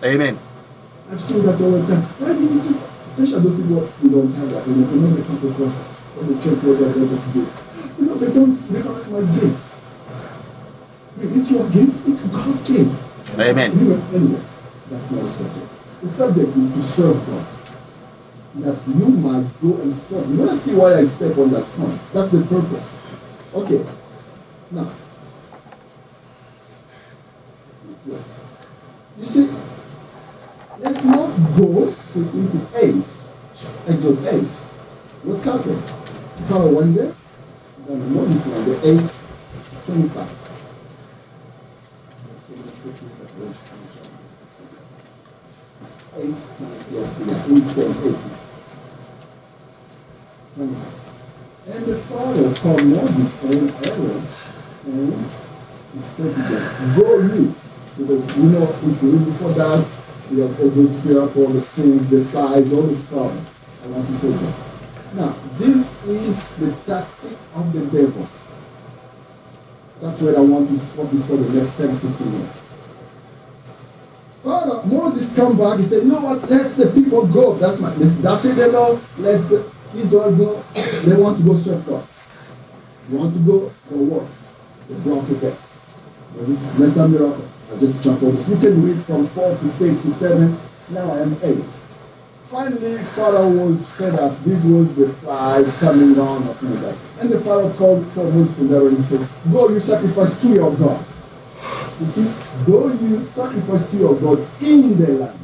Speaker 4: Amen.
Speaker 3: I've seen that all the time. Why did you do that? Especially those people who don't have that. You know, they never come across on the church what they're able to do. You know, they don't recognize my gift. It's your gift. It's God's gift.
Speaker 4: Amen.
Speaker 3: Anyway, that's not the subject. The subject is to serve God. That you might go and serve. You want to see why I step on that point. That's the purpose. Okay. Now, you see, let's not go into 8. Exodus 8. What's happened? Pharaoh went there. Then Moses went there. 8:25. 8 And the Pharaoh called Moses and Aaron, and he said to them, go you, because you know, if you read before that, we have every spirit, all the sins, the flies, all this problem. I want to say that. Now, this is the tactic of the devil. That's what I want to focus for the next 10-15 minutes. Father, Moses come back, he said, you know what, let the people go. That's it, the law, let Israel go. They want to go serve God. You want to go, go work. They brought it back. This is less than miracle. I just jump over this. You can read from 4 to 6 to 7. Now I am 8. Finally, Pharaoh was fed up. This was the flies coming down of that. And the Pharaoh called for Moses and Aaron and said, go you sacrifice to your God. You see, go you sacrifice to your God in the land.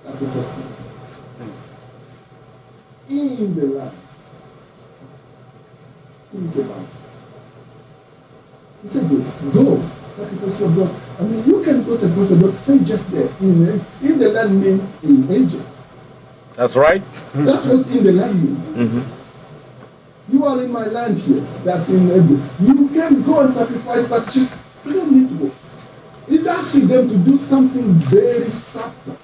Speaker 3: That's the first thing. In the land. In the land. He said this, go, sacrifice your God. I mean, you can go sacrifice your God, stay just there. In the land means in Egypt.
Speaker 2: That's right.
Speaker 3: That's what in the land means.
Speaker 2: Mm-hmm.
Speaker 3: You are in my land here, that's in Egypt. You can go and sacrifice, but just, you don't need to go. He's asking them to do something very subtle.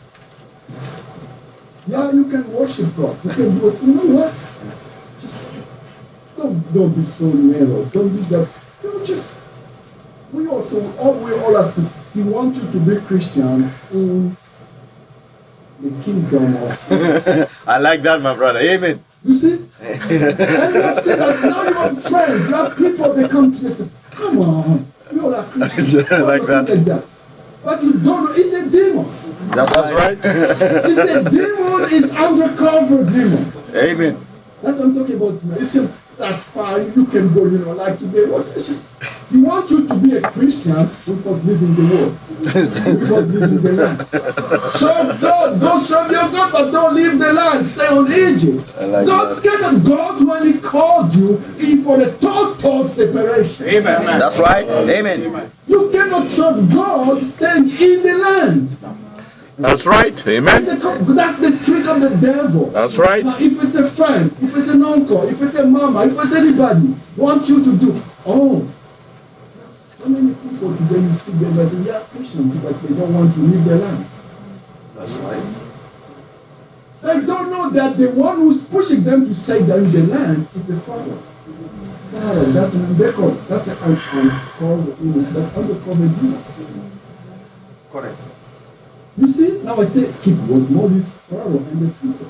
Speaker 3: Yeah, you can worship God. You can do it. You know what? Just don't be so narrow. Don't be that. You know, just we all ask you. He wants you to be Christian in the kingdom of.
Speaker 4: I like that, my brother. Amen.
Speaker 3: You see, And you have seen that now you have friends, you have people, they come to you and say, come on, you all are Christians.
Speaker 2: Like that.
Speaker 3: But you don't know, it's a demon.
Speaker 2: That's right.
Speaker 3: It's a demon, it's undercover demon.
Speaker 2: Amen.
Speaker 3: That's what I'm talking about tonight. It's that fine, you can go, like today. It's just, he wants you to be a Christian without leaving the world, without leaving the land. Serve God, go serve your God, but don't leave the land. Stay on Egypt. God when he called you in for the total separation.
Speaker 2: Amen. That's right. Amen.
Speaker 3: You cannot serve God staying in the land.
Speaker 2: That's right. Amen.
Speaker 3: That's the trick of the devil.
Speaker 2: That's right.
Speaker 3: Now, if it's a friend, if it's an uncle, if it's a mama, if it's anybody wants you to do, so many people today you see them that they are Christians, but they don't want to leave their land.
Speaker 2: That's right.
Speaker 3: They don't know that the one who's pushing them to stay there in the land is the Father. That's an undercover. That's an undercover demon.
Speaker 2: Correct.
Speaker 3: You see, now I say, keep was Moses, Pharaoh, and the people.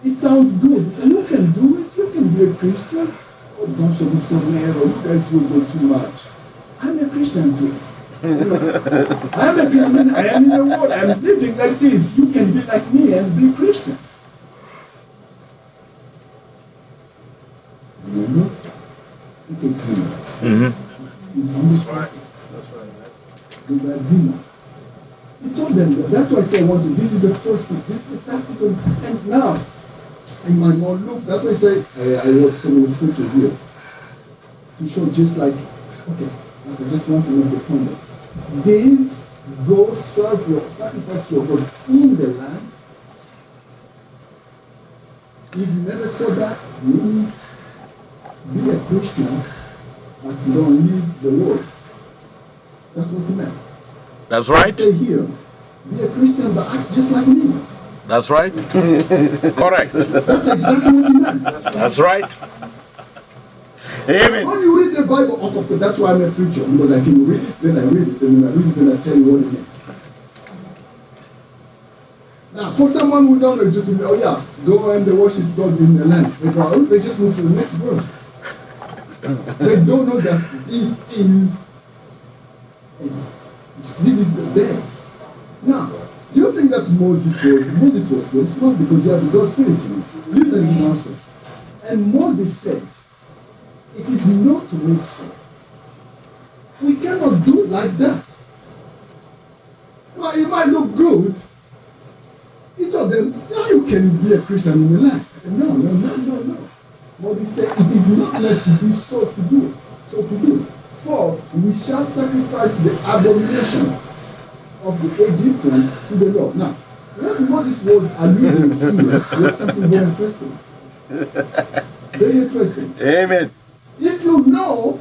Speaker 3: It sounds good. You say, you can do it. You can be a Christian. Oh, don't you be so narrow. You guys will go too much. I'm a Christian too. I am in the world. I'm living like this. You can be like me and be Christian. Remember? It's a demon.
Speaker 2: Mm-hmm.
Speaker 3: That's right. It's a demon. He told them that. That's why I say I want to. This is the first thing. This is the tactical. And now, in my more look, that's why I say I wrote from scripture here to show just like, okay, I just want to make the point that these go serve your sacrifice your God in the land. If you never saw that, you be a Christian, but you don't leave the world. That's what he meant.
Speaker 2: That's right.
Speaker 3: Stay here. Be a Christian, but act just like me.
Speaker 2: That's right. Correct.
Speaker 3: That's exactly what he meant.
Speaker 2: That's right. Amen.
Speaker 3: When you read the Bible, out of that's why I'm a preacher, because I can read it, then I read it, then I read it, then I tell you what it means. Now, for someone who don't know, just go and worship God in the land. They just move to the next verse. They don't know that this is the day. Now, do you think that Moses was very smart because he had the God's Spirit in him? Listen to the answer. And Moses said, it is not made so. We cannot do it like that. Well, it might look good. He told them, now you can be a Christian in the land. I said, no. Moses said, it is not meant to be so to do. For we shall sacrifice the abomination of the Egyptian to the Lord. Now, what Moses was alluding here was something very interesting. Very interesting.
Speaker 2: Amen.
Speaker 3: If you know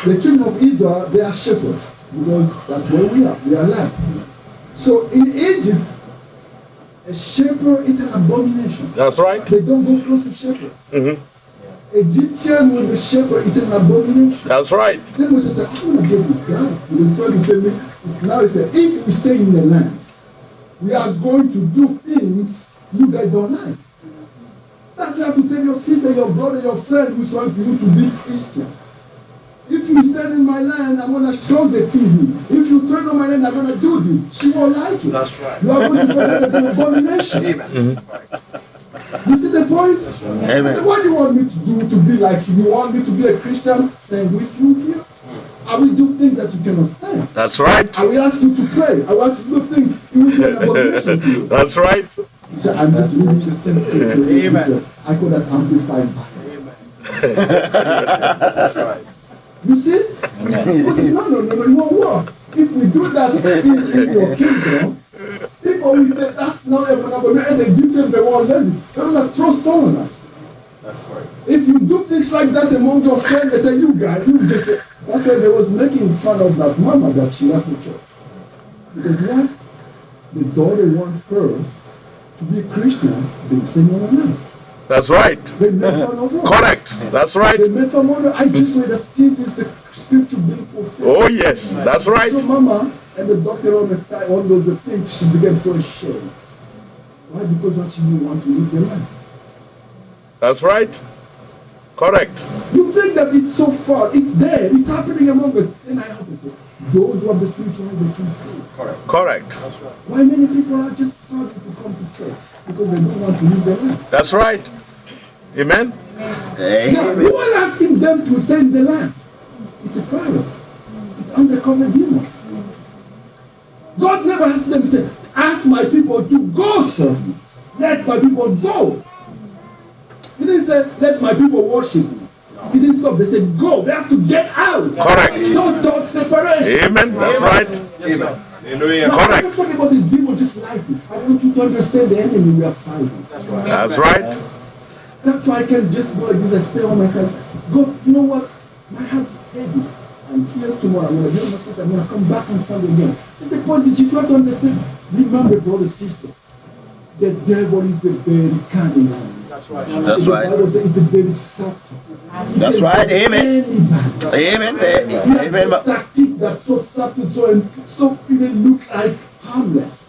Speaker 3: the children of Israel, they are shepherds, because that's where we are. We are lambs. So in Egypt, a shepherd is an abomination.
Speaker 2: That's right.
Speaker 3: They don't go close to shepherds.
Speaker 2: Mm-hmm.
Speaker 3: Egyptian with the shepherd, it's an abomination.
Speaker 2: That's right.
Speaker 3: Then Moses said, I'm going to get this guy. Because he's trying to say me, now he said, if we stay in the land, we are going to do things you guys don't like. That's why you have to tell your sister, your brother, your friend who's trying for you to be Christian. If you stand in my land, I'm going to close the TV. If you turn on my land, I'm going to do this. She won't like it.
Speaker 2: That's right.
Speaker 3: You are going to find that an abomination.
Speaker 2: Amen.
Speaker 3: You see the point?
Speaker 2: Right.
Speaker 3: I said, what do you want me to do to be like you? You want me to be a Christian, stand with you here? I will do things that you cannot stand.
Speaker 2: That's right.
Speaker 3: I will ask you to pray. I will ask you to do things you will do an abomination to you.
Speaker 2: That's right.
Speaker 3: You say, I'm just reading the same thing.
Speaker 2: Amen.
Speaker 3: I call that amplified Bible.
Speaker 2: That's right.
Speaker 3: You see? You say, no, it won't work. If we do that in your kingdom, people will say, that's not an abomination. And the Egyptians, they won't let it. They're going to throw stone on us.
Speaker 2: That's right.
Speaker 3: If you do things like that among your friends, they say, you guys, you just say, that's why they was making fun of that mama that she left the church. Because what? The daughter wants her to be a Christian, they say no or not.
Speaker 2: That's right.
Speaker 3: They made fun of her.
Speaker 2: Correct. That's right.
Speaker 3: They made fun of her. I just say that this is the scripture being fulfilled.
Speaker 2: Oh yes, that's right.
Speaker 3: So mama and the doctor on the sky, all those things, she became so ashamed. Why? Because she didn't want to leave the land.
Speaker 2: That's right. Correct.
Speaker 3: You think that it's so far, it's there, it's happening among us. Then I have to say, those who have the spiritual eye, they can see.
Speaker 2: Correct.
Speaker 3: Why many people are just struggling to come to church? Because they don't want to leave their land.
Speaker 2: That's right. Amen.
Speaker 3: Now, who are asking them to stay in the land? It's a Pharaoh. It's undercover demons. God never asked them to say, ask my people to go serve me. Let my people go. He didn't say, let my people worship me. He didn't stop. They said, go. They have to get out.
Speaker 2: Correct.
Speaker 3: Don't separate.
Speaker 2: Amen. That's right.
Speaker 4: Yes, sir. Hallelujah.
Speaker 3: Now, I'm
Speaker 2: Correct.
Speaker 3: not talking about the demon just like it. I want you to understand the enemy we are fighting.
Speaker 2: That's right.
Speaker 3: That's why I can just go like this and stay on myself. God, you know what? My heart is heavy. I'm here tomorrow. I'm going to hear myself. I'm going to come back on Sunday again. Just the point is, you try to understand. Remember, brother, sister, the devil is the very cunning one.
Speaker 4: That's right.
Speaker 2: That's right.
Speaker 3: The Bible says it's the very subtle.
Speaker 2: That's right. Amen. Amen.
Speaker 3: Amen. Tactic that's so subtle, so even look like harmless.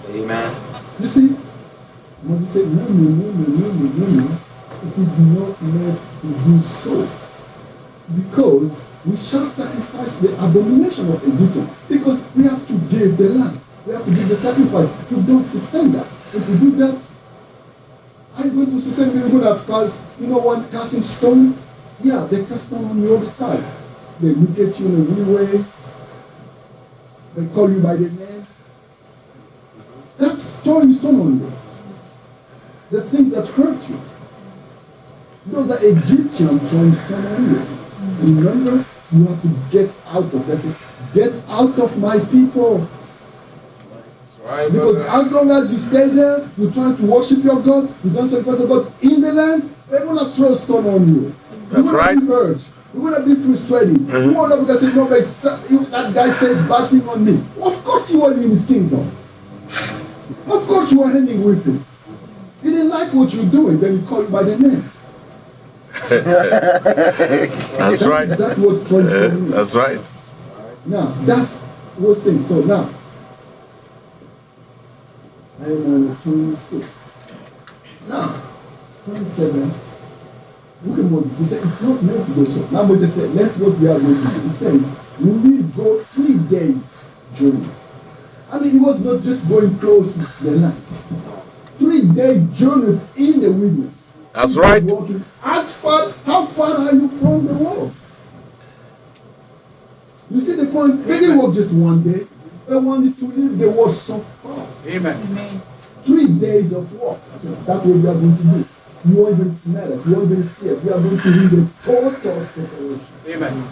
Speaker 4: Amen.
Speaker 3: You see, Moses said, no. It is not meant to do so. Because we shall sacrifice the abomination of Egypt. Because we have to give the land. We have to give the sacrifice. We don't sustain that. If we do that, I'm going to sustain people that cast, one casting stone. Yeah, they cast stone on you all the time. They look at you in a weird way. They call you by their names. That's throwing stone on you. The things that hurt you. Those are Egyptians throwing stone on you. Remember, you have to get out of that. Get out of my people.
Speaker 4: Right,
Speaker 3: because as long as you stay there, you're trying to worship your God, you don't sacrifice your God in the land, they're going to throw stone on you.
Speaker 2: That's
Speaker 3: you're
Speaker 2: right.
Speaker 3: Be hurt. You're going to be frustrated. You won't know because say, no, but that guy said bad thing on me. Of course you are in his kingdom. Of course you are hanging with him. He didn't like what you're doing, then he called you by the names.
Speaker 2: That's right.
Speaker 3: Exactly what's trying to do.
Speaker 2: That's right.
Speaker 3: Now, that's what's thing. So now, I am on 26. Now, 27. Look at Moses. He said, it's not meant to go so. Now Moses said, let's what we are going to do. He said, we will go 3 days journey. I mean, he was not just going close to the land. 3-day journey in the wilderness.
Speaker 2: That's right.
Speaker 3: Walking. How far are you from the wall? You see the point? They didn't walk just 1 day. They wanted to leave the wall so far.
Speaker 4: Amen.
Speaker 3: 3 days of walk. That's what we are going to do. You won't even smell us. You won't even see us. We are going to leave the total separation.
Speaker 4: Amen.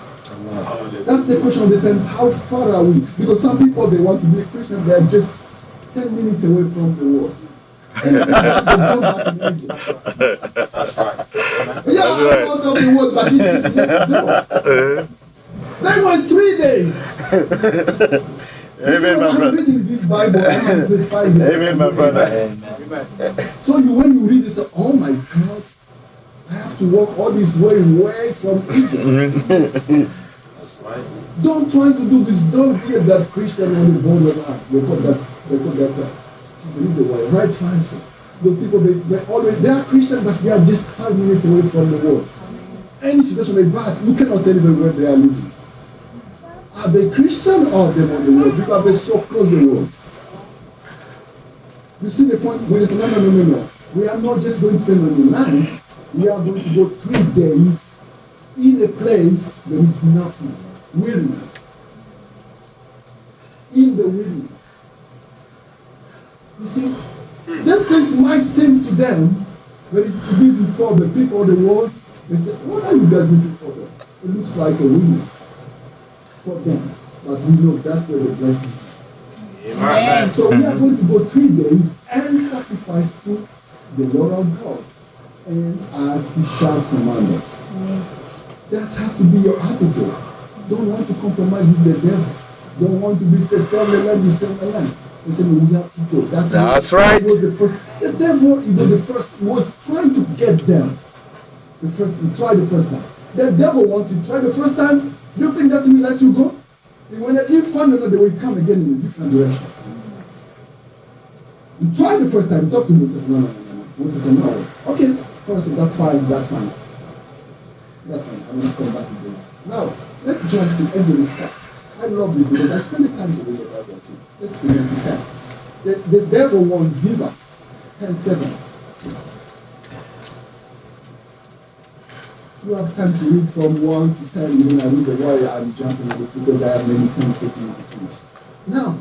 Speaker 3: That's the question of the time. How far are we? Because some people, they want to be Christian. They are just 10 minutes away from the wall. And they jump back in Egypt.
Speaker 4: That's right.
Speaker 3: Yeah, I'm out of the world, but it's just next door. They want 3 days.
Speaker 2: Amen, my
Speaker 3: I'm
Speaker 2: brother.
Speaker 3: reading this Bible. I'm
Speaker 2: Amen, my brother.
Speaker 3: So when you read this, oh my God, I have to walk all this way away from Egypt.
Speaker 4: That's right.
Speaker 3: Don't try to do this. Don't be that Christian on the borderline. They call that use the word right answer. Those people they are Christian, but they are just 5 minutes away from the world. Any situation they bad, you cannot tell them where they are living. Are they Christian or them on the world? Because they're so close to the world. You see the point? We say, no. We are not just going to spend on the land. We are going to go 3 days in a place there is nothing. Wilderness. In the wilderness. You see, these things might seem to them, but this is for the people of the world. They say, what are you guys looking for them? It looks like a wilderness for them. But we know that's where the blessings are.
Speaker 4: Amen.
Speaker 3: So we are going to go 3 days and sacrifice to the Lord our God, and as He shall command us. That has to be your attitude. Don't want to compromise with the devil. Don't want to be stay on the land, you stay on the land. They say, no, we have to go.
Speaker 2: That's right.
Speaker 3: Was the first. The devil, the first was trying to get them. Try the first time. The devil wants you to try the first time. Do you think that will let you go? When you find out, they will come again in a different direction. You try the first time, talk to me. No. Moses said, no. Okay, Pharaoh said, that's fine. That's fine. I'm going to come back to this. Now, let's jump to Exodus 10. I love this because I spend the time to read the Bible too. Let's begin to 10. The devil won't give up. 10:7. You have time to read from 1 to 10. When I read the warrior, I'm jumping with because I have many things taking me to finish. Now,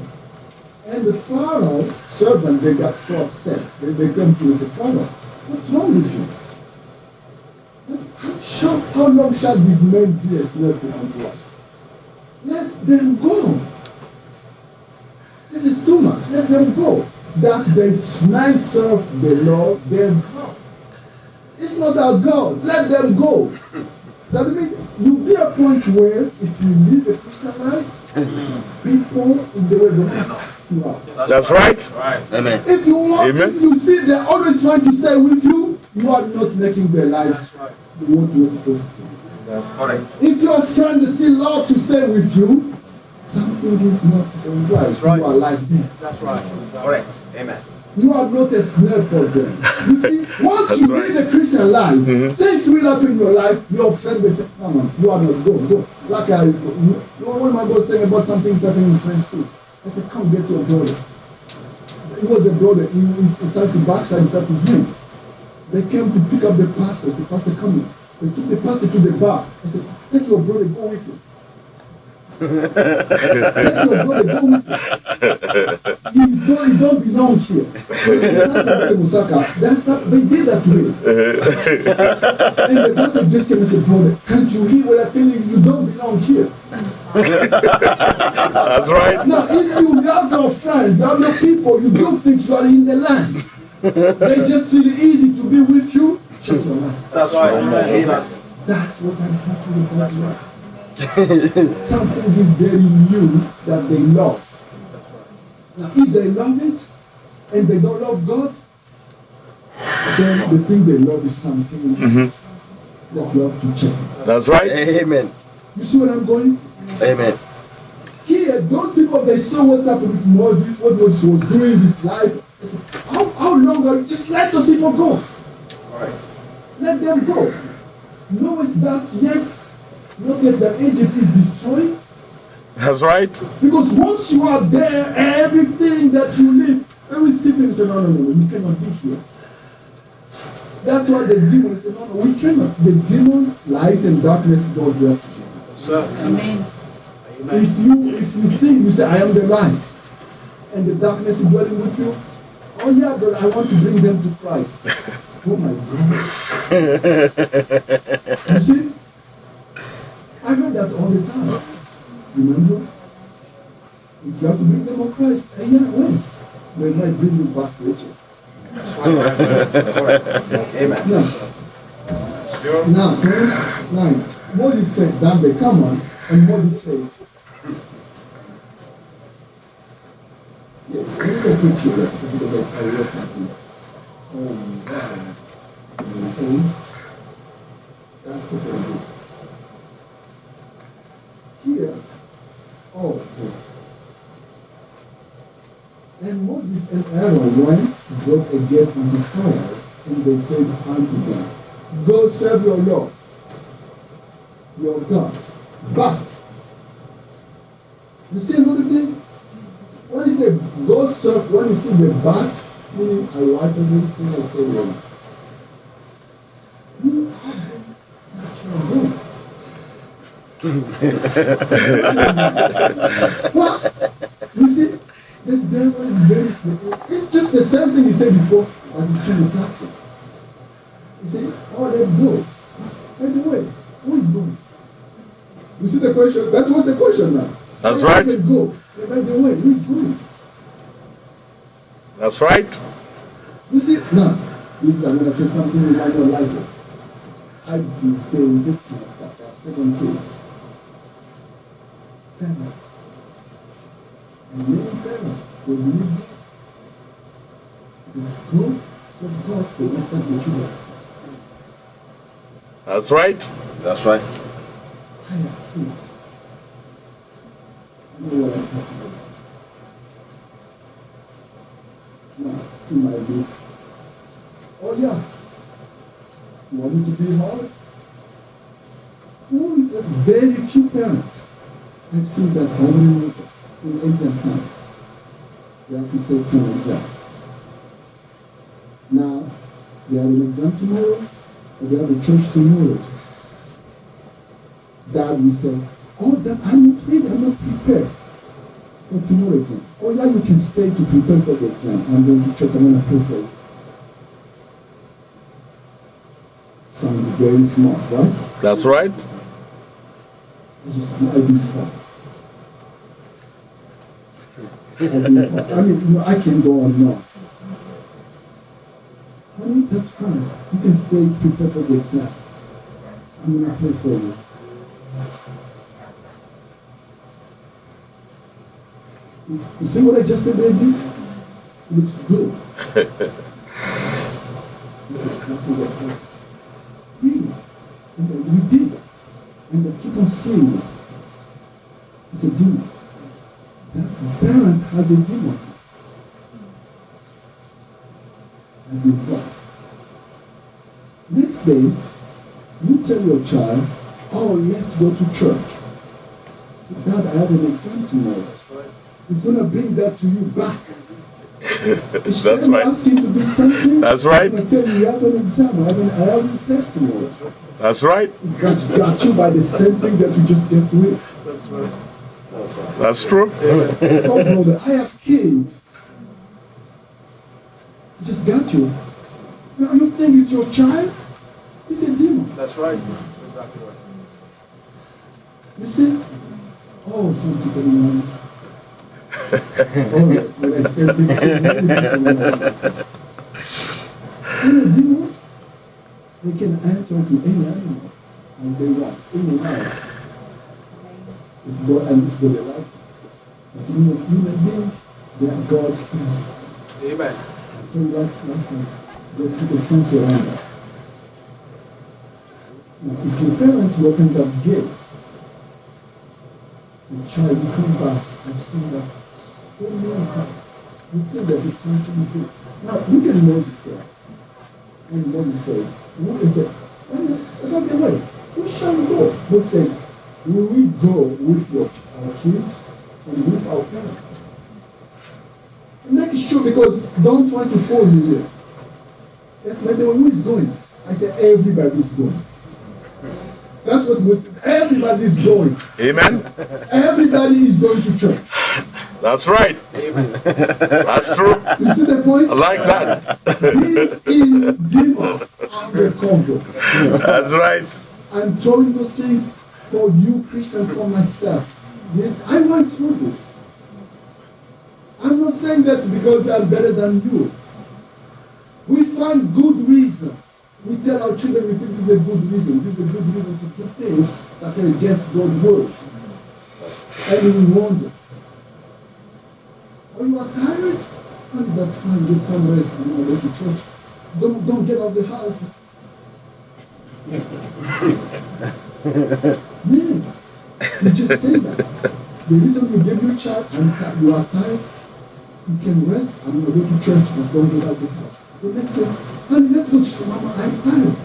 Speaker 3: and the Pharaoh servant, they got so upset. They come to the Pharaoh. What's wrong with you? How long shall these men be a slave unto us? Let them go. This is too much. Let them go. That they might serve the Lord their God. It's not our God. Let them go. So I mean, you'll be a point where if you live a Christian life, people in the way don't ask you out.
Speaker 2: That's right.
Speaker 4: Amen.
Speaker 3: If you want,
Speaker 2: Amen.
Speaker 3: if you see they're always trying to stay with you, you are not making their life what you're supposed to do.
Speaker 4: That's correct.
Speaker 3: If your friend is still love to stay with you, something is not going right.
Speaker 4: That's right.
Speaker 3: You are like them.
Speaker 4: That's right. Correct. Amen.
Speaker 3: You are not a snare for them. You see, once
Speaker 2: That's
Speaker 3: you
Speaker 2: right.
Speaker 3: live a Christian life, things will happen in your life, your friend will say, come on, you are not, go. Like one of my boys telling about something happening in France too. I said, come get your brother. He was a brother, he tried to backslide, he started to drink. They came to pick up the pastor coming. They took the pastor to the bar. I said, take your brother, go with you. Take your brother, go with you. He don't belong here. They did that to him. And the pastor just came and said, brother, can't you hear what I'm telling you? You don't belong here.
Speaker 2: That's right.
Speaker 3: Now, if you have your friends, you have your people, you do things you are in the land. They just feel it easy to be with you. Check your life.
Speaker 4: That's right. Amen.
Speaker 3: That's what I'm talking about. Something is there in you that they love. Now, if they love it and they don't love God, then the thing they love is something that you have to check.
Speaker 2: That's right.
Speaker 4: Amen.
Speaker 3: You see where I'm going?
Speaker 4: Amen.
Speaker 3: Here, those people, they saw what happened with Moses, what Moses was doing in his life. They said, how long are you? Just let those people go.
Speaker 4: All right.
Speaker 3: Let them go. No, it's not yet that Egypt is destroyed.
Speaker 2: That's right.
Speaker 3: Because once you are there, everything that you live, every city say, no, you cannot be here. That's why the demon said, no, we cannot. The demon, light and darkness don't dwell together.
Speaker 4: Sir.
Speaker 5: Amen.
Speaker 3: If you think, you say, I am the light, and the darkness is dwelling with you, oh yeah, but I want to bring them to Christ. Oh my God. You see? I heard that all the time. Remember? If you have to bring them on Christ, yeah, wait. They might bring you back to Egypt.
Speaker 4: Amen.
Speaker 3: Now, 9. Moses said, damn, they come on. And Moses said, yes, let me put you there because I wrote something. Oh, God. 8. That's a very good. Here, oh, good. And Moses and Aaron went, brought a gift from the fire, and they said unto them, go serve your Lord, your God. But, you see another thing? When you say go serve, when you see the but, meaning I write everything I say wrong. You have them at your home. What? You see, the devil is very sneaky. It's just the same thing he said before as he trying to capture. He said, oh, let go. By the way, who is going? You see the question? That was the question now.
Speaker 2: That's right.
Speaker 3: Let go. But by the way, who is going?
Speaker 2: That's right.
Speaker 3: You see, now, this is, I'm going to say something you might not like it. I've been victim of that. Second case. Parent. And many parents, they believe that God said God for the children.
Speaker 2: That's right.
Speaker 4: That's right.
Speaker 3: I have kids. You know what I'm talking about. Now, to my book. want it to be hard? No, it's a very few parents. I've seen that only in exam time. You have to take some exams. Now, they have an exam tomorrow, or they have a church tomorrow. Dad will say, oh, that I'm not ready, I'm not prepared for tomorrow's exam. Oh yeah, you can stay to prepare for the exam. I'm going to church, I'm going to pray for you. Sounds very smart, right?
Speaker 2: That's right.
Speaker 3: I've been fought. I mean, I can go on now. Honey, that's fine. You can stay prepare for the exam. I'm going to pray for you. You see what I just said, baby? It looks good. Really? And we did it. And they keep on seeing it. It's a demon. That parent has a demon. And you what? Next day, you tell your child, oh, let's go to church. Say, Dad, I have an exam tomorrow. It's going to bring that to you back.
Speaker 2: That's right.
Speaker 3: Ask him to do something.
Speaker 2: That's right.
Speaker 3: I tell you, you have an exam. I have a test tomorrow.
Speaker 2: That's right.
Speaker 3: Got you by the same thing that you just gave to it.
Speaker 4: That's right. That's right.
Speaker 2: That's true.
Speaker 3: Oh, brother, I have kids. He just got you. Now you think it's your child? It's a demon.
Speaker 4: That's right. Exactly right.
Speaker 3: You see? Oh, some people know. Oh, yes, but I still think demons, they can answer to any animal, and they want any life. It's God and it's God alive. But human beings, they are God's pieces.
Speaker 4: Amen.
Speaker 3: I told you last time, God put a fence around that. Now, if your parents open that gate, the child will come back. I've seen that so many times. You think that it's something good. Now, look at Moses there. And Moses said, what is it? Okay, wait. Where shall we go? Moses said, will we go with our kids and with our parents? Make sure, because don't try to fool me here. Yes, but who is going? I said, everybody's going. That's what Moses, everybody's going.
Speaker 2: Amen.
Speaker 3: Everybody is going to church.
Speaker 2: That's right.
Speaker 4: Amen.
Speaker 2: That's true.
Speaker 3: You see the point?
Speaker 2: I like that.
Speaker 3: This is demon under control.
Speaker 2: That's right.
Speaker 3: I'm throwing those things for you, Christian, for myself. I went through this. I'm not saying that because I'm better than you. We find good reasons. We tell our children we think this is a good reason. This is a good reason to do things that are against God's word. And we wonder. Oh, you are tired? And that's fine, get some rest and go to church. Don't get out of the house. Man, you just say that. The reason you give your child, you are tired, you can rest, I'm going to go to church, but don't get out of the house. The next day, honey, let's go to church, Mama, I'm tired.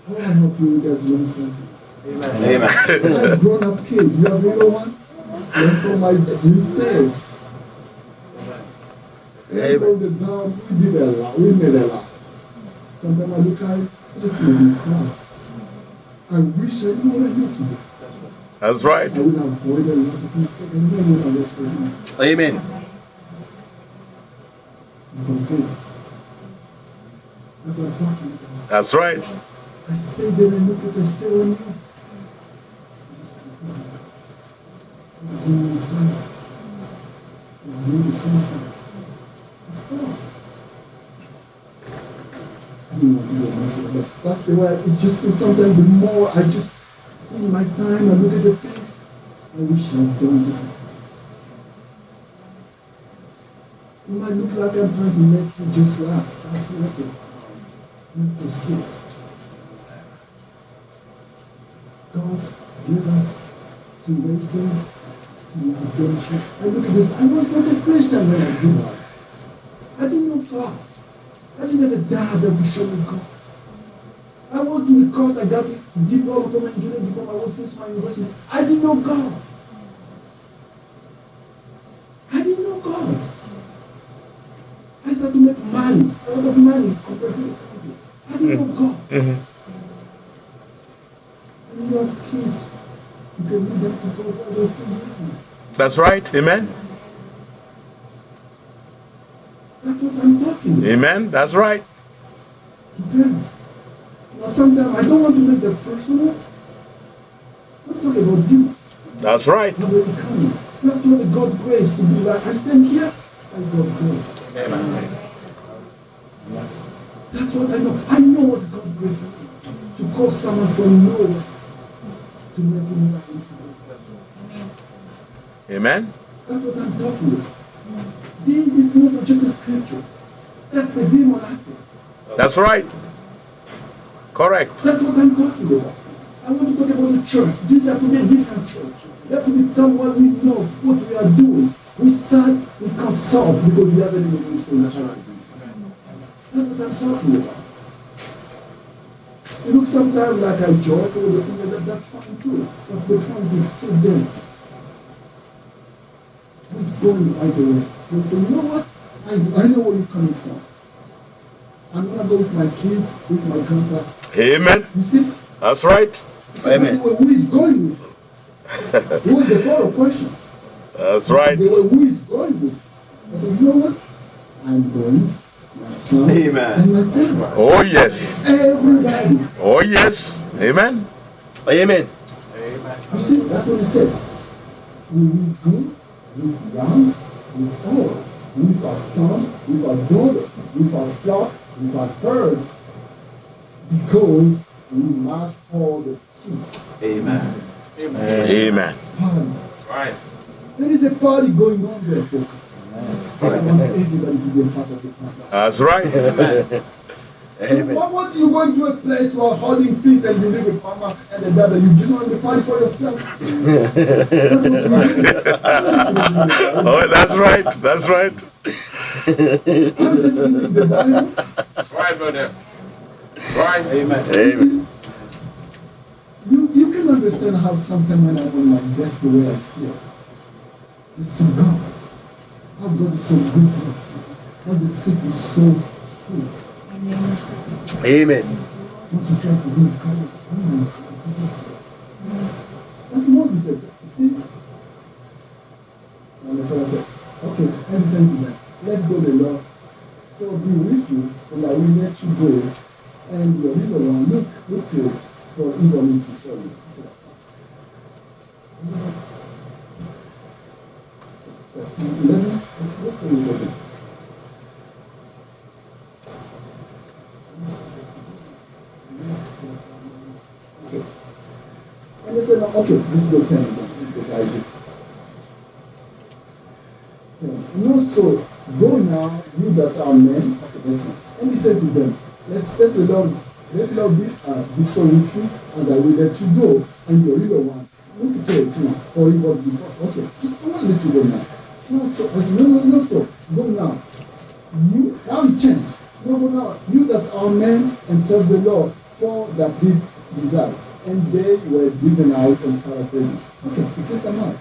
Speaker 3: Oh, I hope you guys learn something.
Speaker 4: Amen. Amen.
Speaker 3: I've grown up kids. You have little one? Learn from my mistakes. Learn from the down. We did a lot. We made a lot. Sometimes I look at it, it just made me cry. I wish I knew what I knew today.
Speaker 2: That's right.
Speaker 3: I would have avoided a lot of mistakes and then would have lost for me.
Speaker 4: Amen.
Speaker 3: Okay. That's what I'm talking about.
Speaker 2: That's right.
Speaker 3: I stay there and look at I still on you. I'm doing the same. I'm doing the same thing. I don't want to do it, but that's the way it's just sometimes the more I just see my time, I look at the things, I wish I'd done it. It might look like I'm trying to make you just laugh. That's not it. Not those kids. God give us to raise them to redemption. I look at this. I was not a Christian when I grew up. I didn't know God. I didn't have a dad that would show me God. I was doing the course. I got a diploma from engineering diploma. I was finishing my university. I didn't know God. I didn't know God. I started to make money, a lot of money compared to the country. I didn't know God.
Speaker 2: Mhm.
Speaker 3: And you have kids. You can lead them to God while they're still young.
Speaker 2: That's right. Amen.
Speaker 3: That's what I'm talking about.
Speaker 2: Amen. That's right.
Speaker 3: To them. Now sometimes I don't want to make that personal. I'm talking about you.
Speaker 2: That's right.
Speaker 3: How they become. You have to have God's grace to be like, I stand here by God's grace. That's what I know. I know what God's grace means. To call someone from nowhere to make him right into God.
Speaker 2: Amen.
Speaker 3: That's what I'm talking about. This is not just a scripture. That's the demon acting.
Speaker 2: That's right. Correct.
Speaker 3: That's what I'm talking about. I want to talk about the church. This has to be a different church. We have to be someone we know what we are doing. We serve, we consult because we have a little wisdom. That's what I'm talking about. You look sometimes like I joke or the thing like that, that's fine too. But the point is still there. What's going either way? You say, you know what? I know where you're coming from. I'm going to go with my kids, with my grandpa.
Speaker 2: Amen.
Speaker 3: You see?
Speaker 2: That's right.
Speaker 3: Amen. Who is going with? It was the follow question.
Speaker 2: That's right.
Speaker 3: They were who is going with. I said, you know what? I'm going, my son,
Speaker 4: Amen.
Speaker 3: and my grandpa.
Speaker 2: Oh, yes.
Speaker 3: Everybody.
Speaker 2: Oh, yes. Amen.
Speaker 4: Amen.
Speaker 3: You see, that's what he said. We will go with young, with old, with our son, with our daughter, with our flock, with our herd, because we must hold the feast.
Speaker 4: Amen.
Speaker 2: Amen.
Speaker 3: Party.
Speaker 4: Right.
Speaker 3: There is a party going on there, folks. And I want everybody to be a part of the party.
Speaker 2: That's right.
Speaker 3: Once you go into a place to a holding feast and you live with mama and the dad, you join the party for yourself. That's what you do.
Speaker 2: Oh, that's right. That's right.
Speaker 3: I'm just reading the Bible.
Speaker 4: That's right, brother. Right. Amen.
Speaker 3: You see, you can understand how sometimes when I'm on my best, the way I feel. It's to God. How God is so good to us. How the scripture is so sweet.
Speaker 4: Amen.
Speaker 3: What you try to do, God is, oh my God, this is so. Like Moses said, you see? And the fellow said, okay, and he said to them, let go the Lord, so be with you, and I will let you go, and your little one, look to it, for evil is before you. 11, what's the 11? Okay. And they said, okay, let's go 10 again, because I just... No, so, go now, you that are men. Okay, that's it. And he said to them, let the Lord be so with you, as I will let you go, and your little one, look at it now, or it was before. Okay, just I want to let you go now. No, so, go now. You, now it's changed. No, now, you that are men and serve the Lord, for that did desire, and they were driven out on paraphrases. Okay, we cast them out.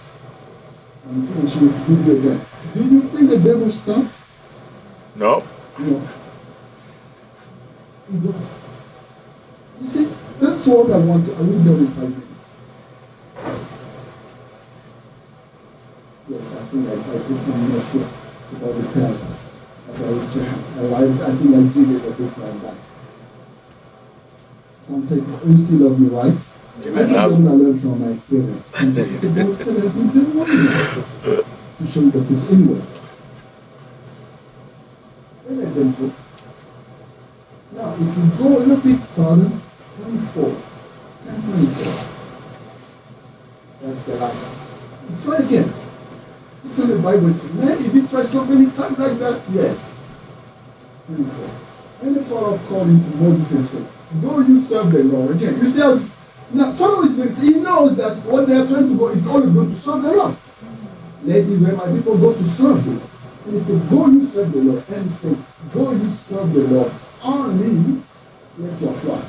Speaker 3: And she will give you again. Do you think the devil stopped?
Speaker 2: No.
Speaker 3: No. He don't. You see, that's what I want to, I will know this 5 minutes. Yes, I think I put some notes here about the parents. As I was checking. I think I did it a bit like that. I'm taking, you still love me, right?
Speaker 2: Amen.
Speaker 3: I think I'm going to learn from my experience. And just to show you the things anyway. Let them go. Now, if you go a little bit further, 24. 10:24. That's the last. Try again. This is the Bible says, man, is it try so many times like that? Yes. 24. And the Pharaoh called him to Moses and said, go you serve the Lord. Again, you see how now Pharaoh is very, he knows that what they are trying to go is always going to serve the Lord. let Israel, my people, go to serve you. And he said, go you serve the Lord. And he said, go you serve the Lord. Only let your flock.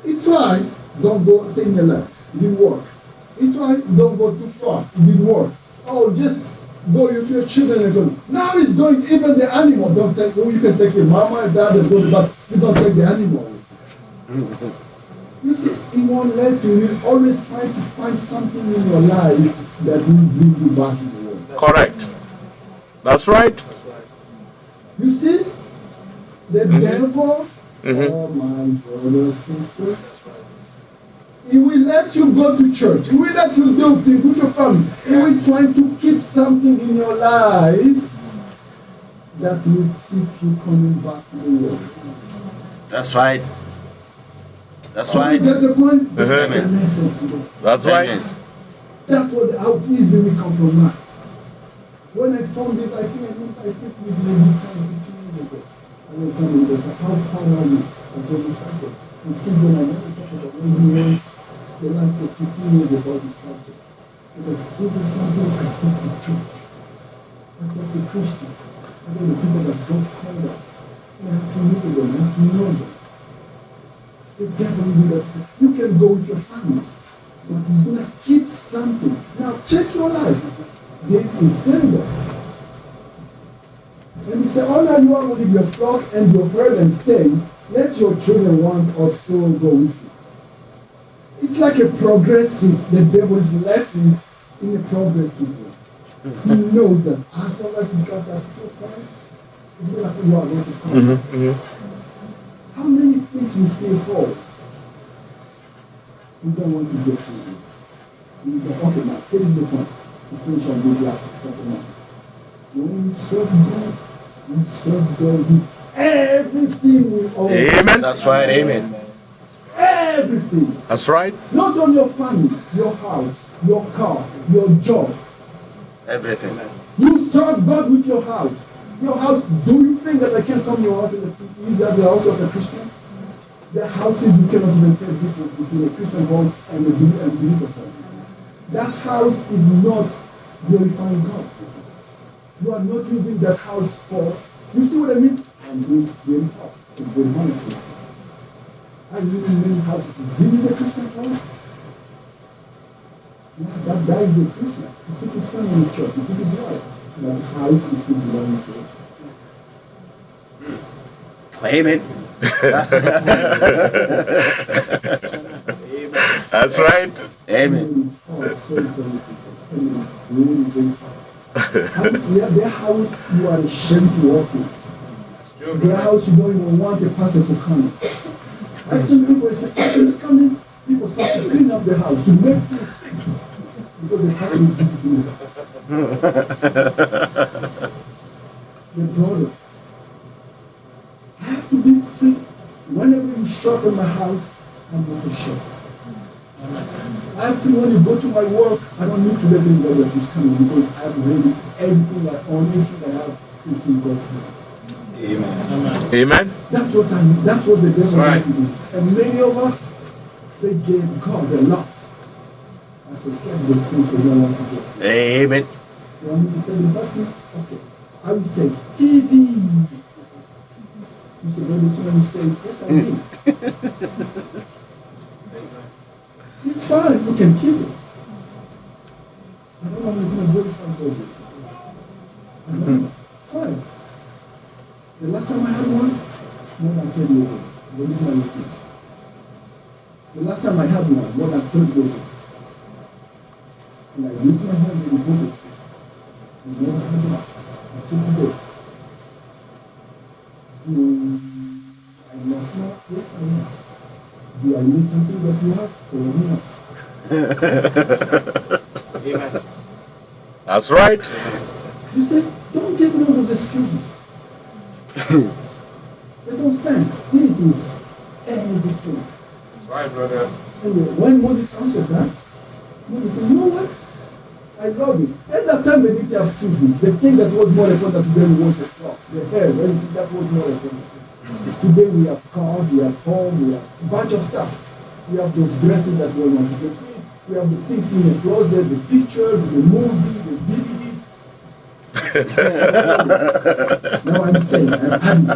Speaker 3: He tried, don't go, stay in the left. It didn't work. He tried, don't go too far. It didn't work. Oh, just go with your children and go. Now he's going, even the animal, don't take, oh, you can take your mama and dad and go, but you don't take the animal. You see, he won't let you. He'll always try to find something in your life that will bring you back in the world.
Speaker 2: Correct. That's right.
Speaker 3: You see, the devil, oh my brother, sister, he will let you go to church. He will let you do things with your family. He will try to keep something in your life that will keep you coming back to the world.
Speaker 4: That's right. That's
Speaker 3: You
Speaker 4: right.
Speaker 3: get the point?
Speaker 2: Amen. That's right.
Speaker 4: Amen.
Speaker 3: That's what how easily we compromise. When I found this, I think this maybe 10, 15 years ago. I was telling you, how far are you? I told you something. And since then, I never talked about when the last 15 years about this subject. Because this is something I talk to church. I talk to Christians. I talk to people that don't call them. I have to know them. I have to know them. The devil will upset. You can go with your family, but he's going to keep something. Now check your life. This is terrible. And he said, all that you want to leave your flock and your herd and stay, let your children want also go with you. It's like a progressive, the devil is letting in a progressive way. He knows that as long as you got that point, it's going to happen, you are going to come. How many things we still hold? We don't want to get through it. We go, okay, now, here is the point. To finish on this last couple months. When we serve God with everything we own.
Speaker 2: Amen.
Speaker 4: That's right. Amen.
Speaker 3: Everything.
Speaker 2: That's right.
Speaker 3: Not on your family, your house, your car, your job.
Speaker 4: Everything.
Speaker 3: You serve God with your house. Your house, do you think that I can come to your house and is that the house of a Christian? The houses you cannot even tell the difference between a Christian home and a believer home. That house is not glorifying God. You are not using that house for, you see what I mean? I'm being very hard and very honest with you. I live in many houses. This is a Christian home. Yeah, that guy is a Christian. He took his son in the church. He took his wife. That house is still belonging to us.
Speaker 4: Amen.
Speaker 2: That's right.
Speaker 4: Amen.
Speaker 3: Their house you are ashamed to walk in. Their house you don't even want a pastor to come. As soon as people say, pastor is coming, people start to clean up the house to make things fixed. Because the pastor is visiting the house. The brothers, I have to be free. Whenever you shop in my house, I'm not a shop. I'm free when you go to my work. I don't need to let anybody that is coming because I have already everything I own, everything I have is in God's hand.
Speaker 4: Amen.
Speaker 2: Amen.
Speaker 3: That's what the devil
Speaker 4: Right.
Speaker 3: wants to do. And many of us, they gave God a lot. I forget those things they don't want to do.
Speaker 4: Amen.
Speaker 3: You want me to tell you about it? Okay. I will say, TV. You say, very soon you say, yes, I did. It's fine, you can keep it. I don't know if you're going to glorify God. I don't know. Fine. The last time I had one, more than 10 years ago. What is my kids? The last time I had one, more than 30 years ago. And I used my hand to report it. I never had one. Until today. I'm not smart. Yes, I am. Do I need something that you have? Or not?
Speaker 4: Amen.
Speaker 2: That's right.
Speaker 3: You say, don't give me all those excuses. They don't stand. This is everything.
Speaker 4: That's right, brother.
Speaker 3: Anyway, when Moses answered that, Moses said, you know what? I love it. At that time they didn't have TV. The thing that was more important to them was the flock, the hair, everything that was more important. Today we have cars, we have home, we have a bunch of stuff. We have those dresses that we want to get. We have the things in the closet, the pictures, the movie, the DVDs, Now I'm saying, I'm adding.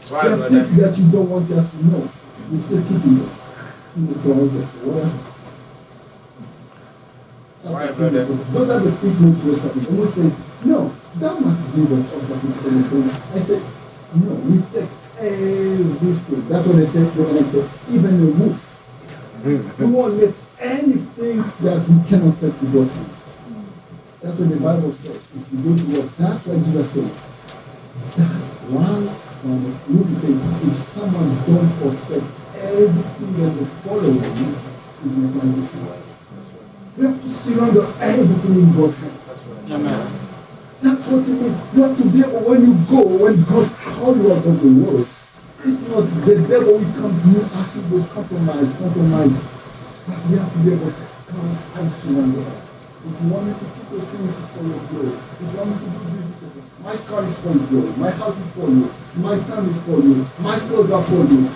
Speaker 3: There are things that you don't want us to know. You still keep it in the closet, whatever. Those are the things most of us have. And we say, no, that must give us something. I said, no, we take everything. That's what I said when I said, even a roof. We won't let anything that we cannot take to God. That's what the Bible says. If you go to work, that's what Jesus said. That one, Luke is saying, if someone don't forsake everything that they follow him, is not going to see. We have to surrender everything in God's hands. Amen. That's what it means. You have to be able, when you go, when God calls you out of the world, it's not the devil will come to you asking those compromise. But we have to be able to come and surrender. If you want me to keep those things for your glory, if you want me to do this, my car is for your glory, my house is for you, my time is for you, my clothes are for you.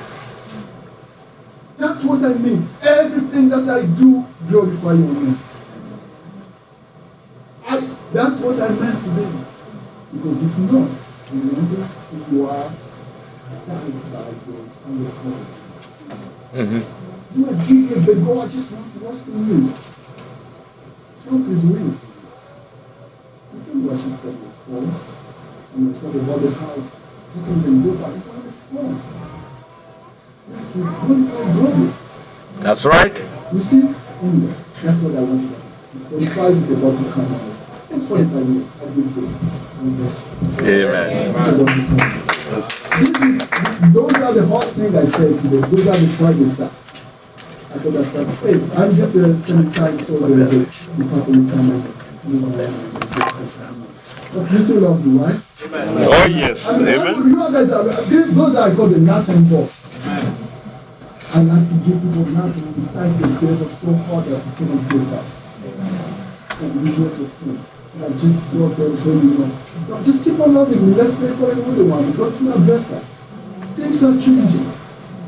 Speaker 3: That's what I mean. Everything that I do, glorify your name. That's what I meant today. Because if not, remember who you are, that is by grace and your courage. It's not giving but go, I just want to watch the news. Trump is winning. You can watch it from your phone. And you talk about the house. You can even go back on the phone. You have to glorify God.
Speaker 2: That's right.
Speaker 3: You see, anyway, that's what I want you to see. 45 is about to come out. It's 45 minutes. I give you.
Speaker 2: Amen.
Speaker 3: Those are the hot things I said today. Those are the Friday stuff. I thought I started. Hey, I'm just spending time so the pastor will come and but you still love you, right?
Speaker 2: Oh, yes.
Speaker 3: I mean,
Speaker 2: Amen.
Speaker 3: you know, guys, those are called the nothing balls. I like to give people nothing. The time they gave us so hard that you cannot give that. And we know the truth. And I just drop them so you know. But just keep on loving me. Let's pray for another one. God will bless us. Things are changing.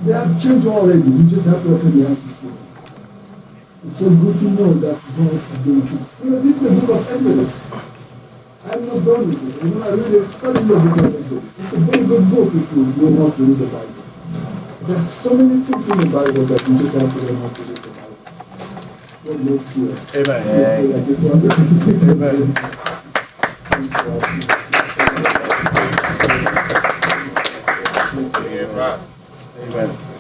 Speaker 3: They have changed already. We just have to open the atmosphere. It's so good to know that God is doing it. You know, this is the book of Exodus. I'm not done with it. You know, I really studied the book of Exodus. It's a very good book if you know how to read the Bible. There's so many things in the Bible that you just have to learn how to read the Bible. God bless you.
Speaker 4: Amen.
Speaker 3: I just want to
Speaker 4: Amen.
Speaker 3: Thanks for
Speaker 4: Amen.